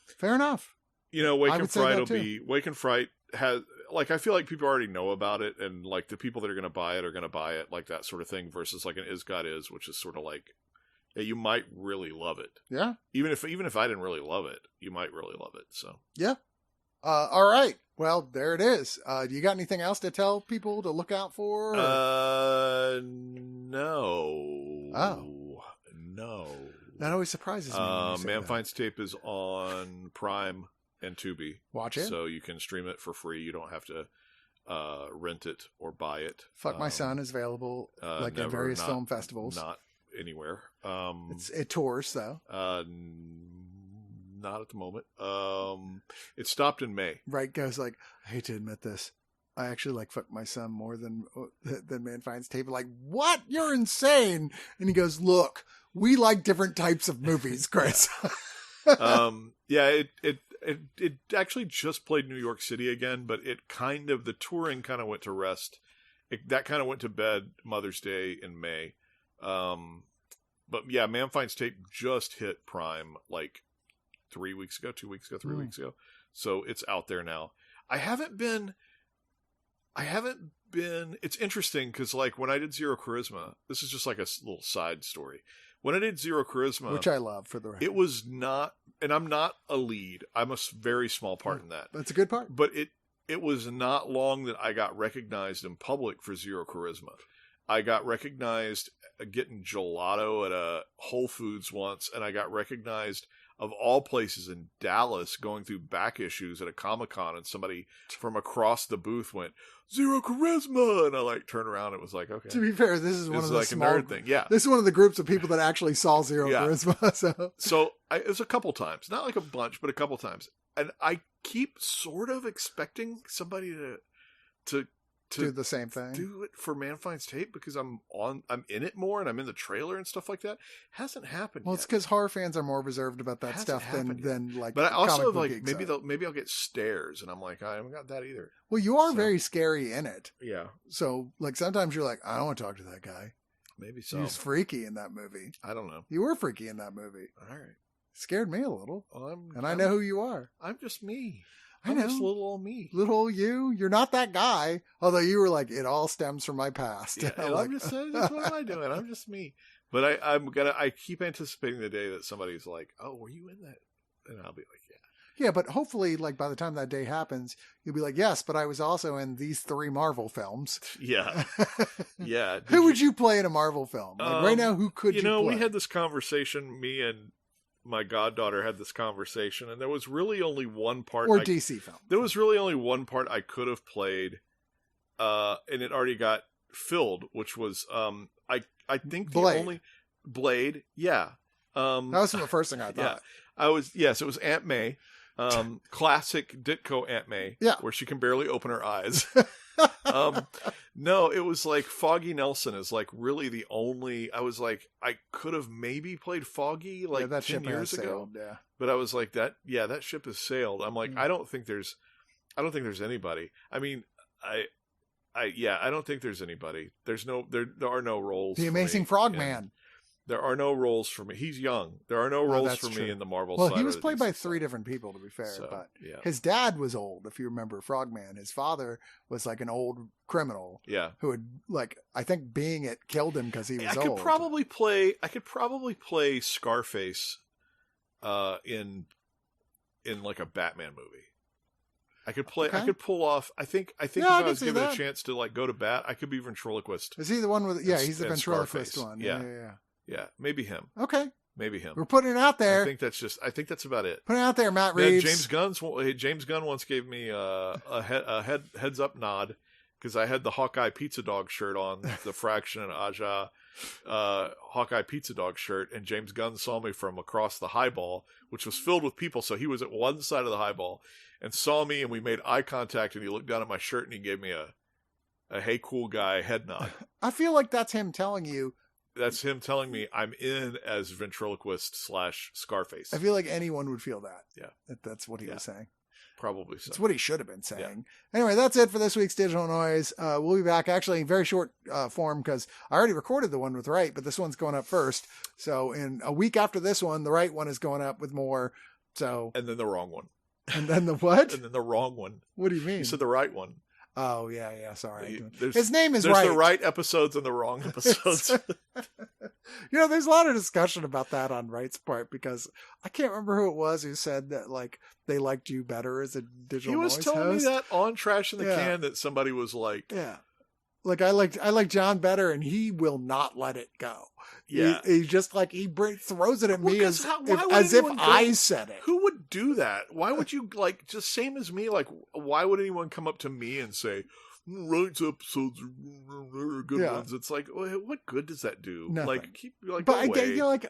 Fair enough.
Wake and Fright has, like, I feel like people already know about it, and like the people that are going to buy it, like that sort of thing, versus like an Is God Is, which is sort of like, you might really love it.
Yeah.
Even if I didn't really love it, you might really love it. So
yeah. All right. Well, there it is. Do you got anything else to tell people to look out for?
No.
Oh.
No.
That always surprises me.
Man Finds Tape is on Prime and Tubi.
Watch it.
So you can stream it for free. You don't have to rent it or buy it.
Fuck My Son is available at various film festivals.
Not anywhere.
It tours though.
Not at the moment. It stopped in May.
Wright goes like, I hate to admit this, I actually like Fuck My Son more than Man Finds Tape. Like, what? You're insane. And he goes, look, we like different types of movies, Chris.
It actually just played New York City again, but the touring kind of went to rest. That kind of went to bed Mother's Day in May. But yeah, Man Finds Tape just hit Prime like 3 weeks ago. So it's out there now. I haven't been, it's interesting because like when I did Zero Charisma, this is just like a little side story. When I did Zero Charisma,
which I love for the record,
it was not, and I'm not a lead. I'm a very small part in that.
That's a good part.
But it was not long that I got recognized in public for Zero Charisma. I got recognized getting gelato at a Whole Foods once, and I got recognized of all places in Dallas going through back issues at a Comic-Con, and somebody from across the booth went, Zero Charisma! And I like turned around and it was like, okay.
To be fair, this is one of the
like
small,
a nerd thing. Yeah.
This is one of the groups of people that actually saw Zero Charisma.
So it was a couple times, not like a bunch, but a couple times. And I keep sort of expecting somebody to
do the same thing,
do it for Man Finds Tape, because I'm in it more and I'm in the trailer and stuff like that. Hasn't happened
well,
yet.
it's because horror fans are more reserved about that stuff than like.
But I also like maybe I'll get stares, and I'm like, I haven't got that either.
Well, you are very scary in it.
Yeah.
So like sometimes you're like, I don't want to talk to that guy.
Maybe so.
He was freaky in that movie.
I don't know.
You were freaky in that movie.
All right.
Scared me a little.
Well,
I know who you are.
I'm just me. I'm just little old me.
Little old you. You're not that guy. Although you were like, it all stems from my past.
Yeah, and I'm just saying, what am I doing? I'm just me. But I keep anticipating the day that somebody's like, oh, were you in that? And I'll be like, yeah.
Yeah, but hopefully, like, by the time that day happens, you'll be like, yes, but I was also in these 3 Marvel films.
Yeah. Yeah.
Who would you play in a Marvel film? Like, right now, who could you play?
We had this conversation, me and my goddaughter had this conversation, and there was really only one part.
Or DC film.
There was really only one part I could have played, and it already got filled, which was, I think the
Blade.
only... Blade, yeah.
That was the first thing I thought.
Yeah. It was Aunt May. Classic Ditko Aunt May,
yeah,
where she can barely open her eyes. No, it was like Foggy Nelson is like really the only. I was like, I could have maybe played Foggy like
that
10 years ago,
sailed, yeah.
But I was like that. Yeah, that ship has sailed. I'm like, I don't think there's anybody. I mean, I don't think there's anybody. There are no roles.
The Amazing Frogman.
There are no roles for me. He's young. There are no roles for me in the Marvel side.
Well, he was played by 3 different people, to be fair.
So,
but
yeah.
His dad was old, if you remember Frogman. His father was like an old criminal.
Yeah.
Who had, like, I think being it killed him because he was old.
I could probably play Scarface in like a Batman movie. I could pull off. I think if I was given a chance to like go to bat, I could be ventriloquist.
Is he the one with? Yeah, he's the ventriloquist
Scarface.
one.
Yeah, maybe him.
Okay.
Maybe him.
We're putting it out there.
I think that's about it.
Put it out there, Matt Reeves.
James Gunn once gave me a heads up nod because I had the Hawkeye Pizza Dog shirt on, the Fraction and Aja Hawkeye Pizza Dog shirt, and James Gunn saw me from across the highball, which was filled with people, so he was at one side of the highball and saw me, and we made eye contact, and he looked down at my shirt and he gave me a hey cool guy head nod.
I feel like that's him telling you.
That's him telling me I'm in as ventriloquist / Scarface.
I feel like anyone would feel that.
Yeah.
That's what he was saying.
Probably so.
That's what he should have been saying. Yeah. Anyway, that's it for this week's Digital Noise. We'll be back actually in very short form because I already recorded the one with Wright, but this one's going up first. So in a week after this one, the Wright one is going up with more. So
and then the wrong one.
And then the what?
And then the wrong one.
What do you mean?
You said the right one.
Oh, yeah, sorry.
His
name is
Wright. There's
Wright.
the right episodes and the wrong episodes.
There's a lot of discussion about that on Wright's part because I can't remember who it was who said that, like, they liked you better as a digital noise host.
He was telling me that on Trash in the Can that somebody was like...
Yeah. Like, I like John better, and he will not let it go.
Yeah.
He just, like, throws it at me as
if
I said it.
Who would do that? Why would you, like, just same as me, like, why would anyone come up to me and say, Wright's episodes are good ones? It's like, what good does that do?
Nothing.
But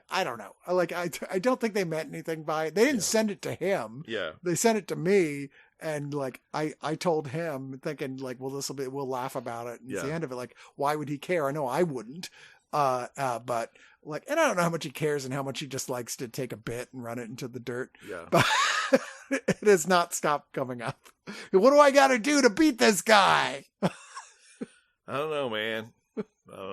I don't know. Like, I don't think they meant anything by it. They didn't send it to him.
Yeah.
They sent it to me. And like, I told him thinking like, well, we'll laugh about it. And it's the end of it. Like, why would he care? I know I wouldn't. But like, and I don't know how much he cares and how much he just likes to take a bit and run it into the dirt.
Yeah.
But it has not stopped coming up. What do I got to do to beat this guy?
I don't know, man. I don't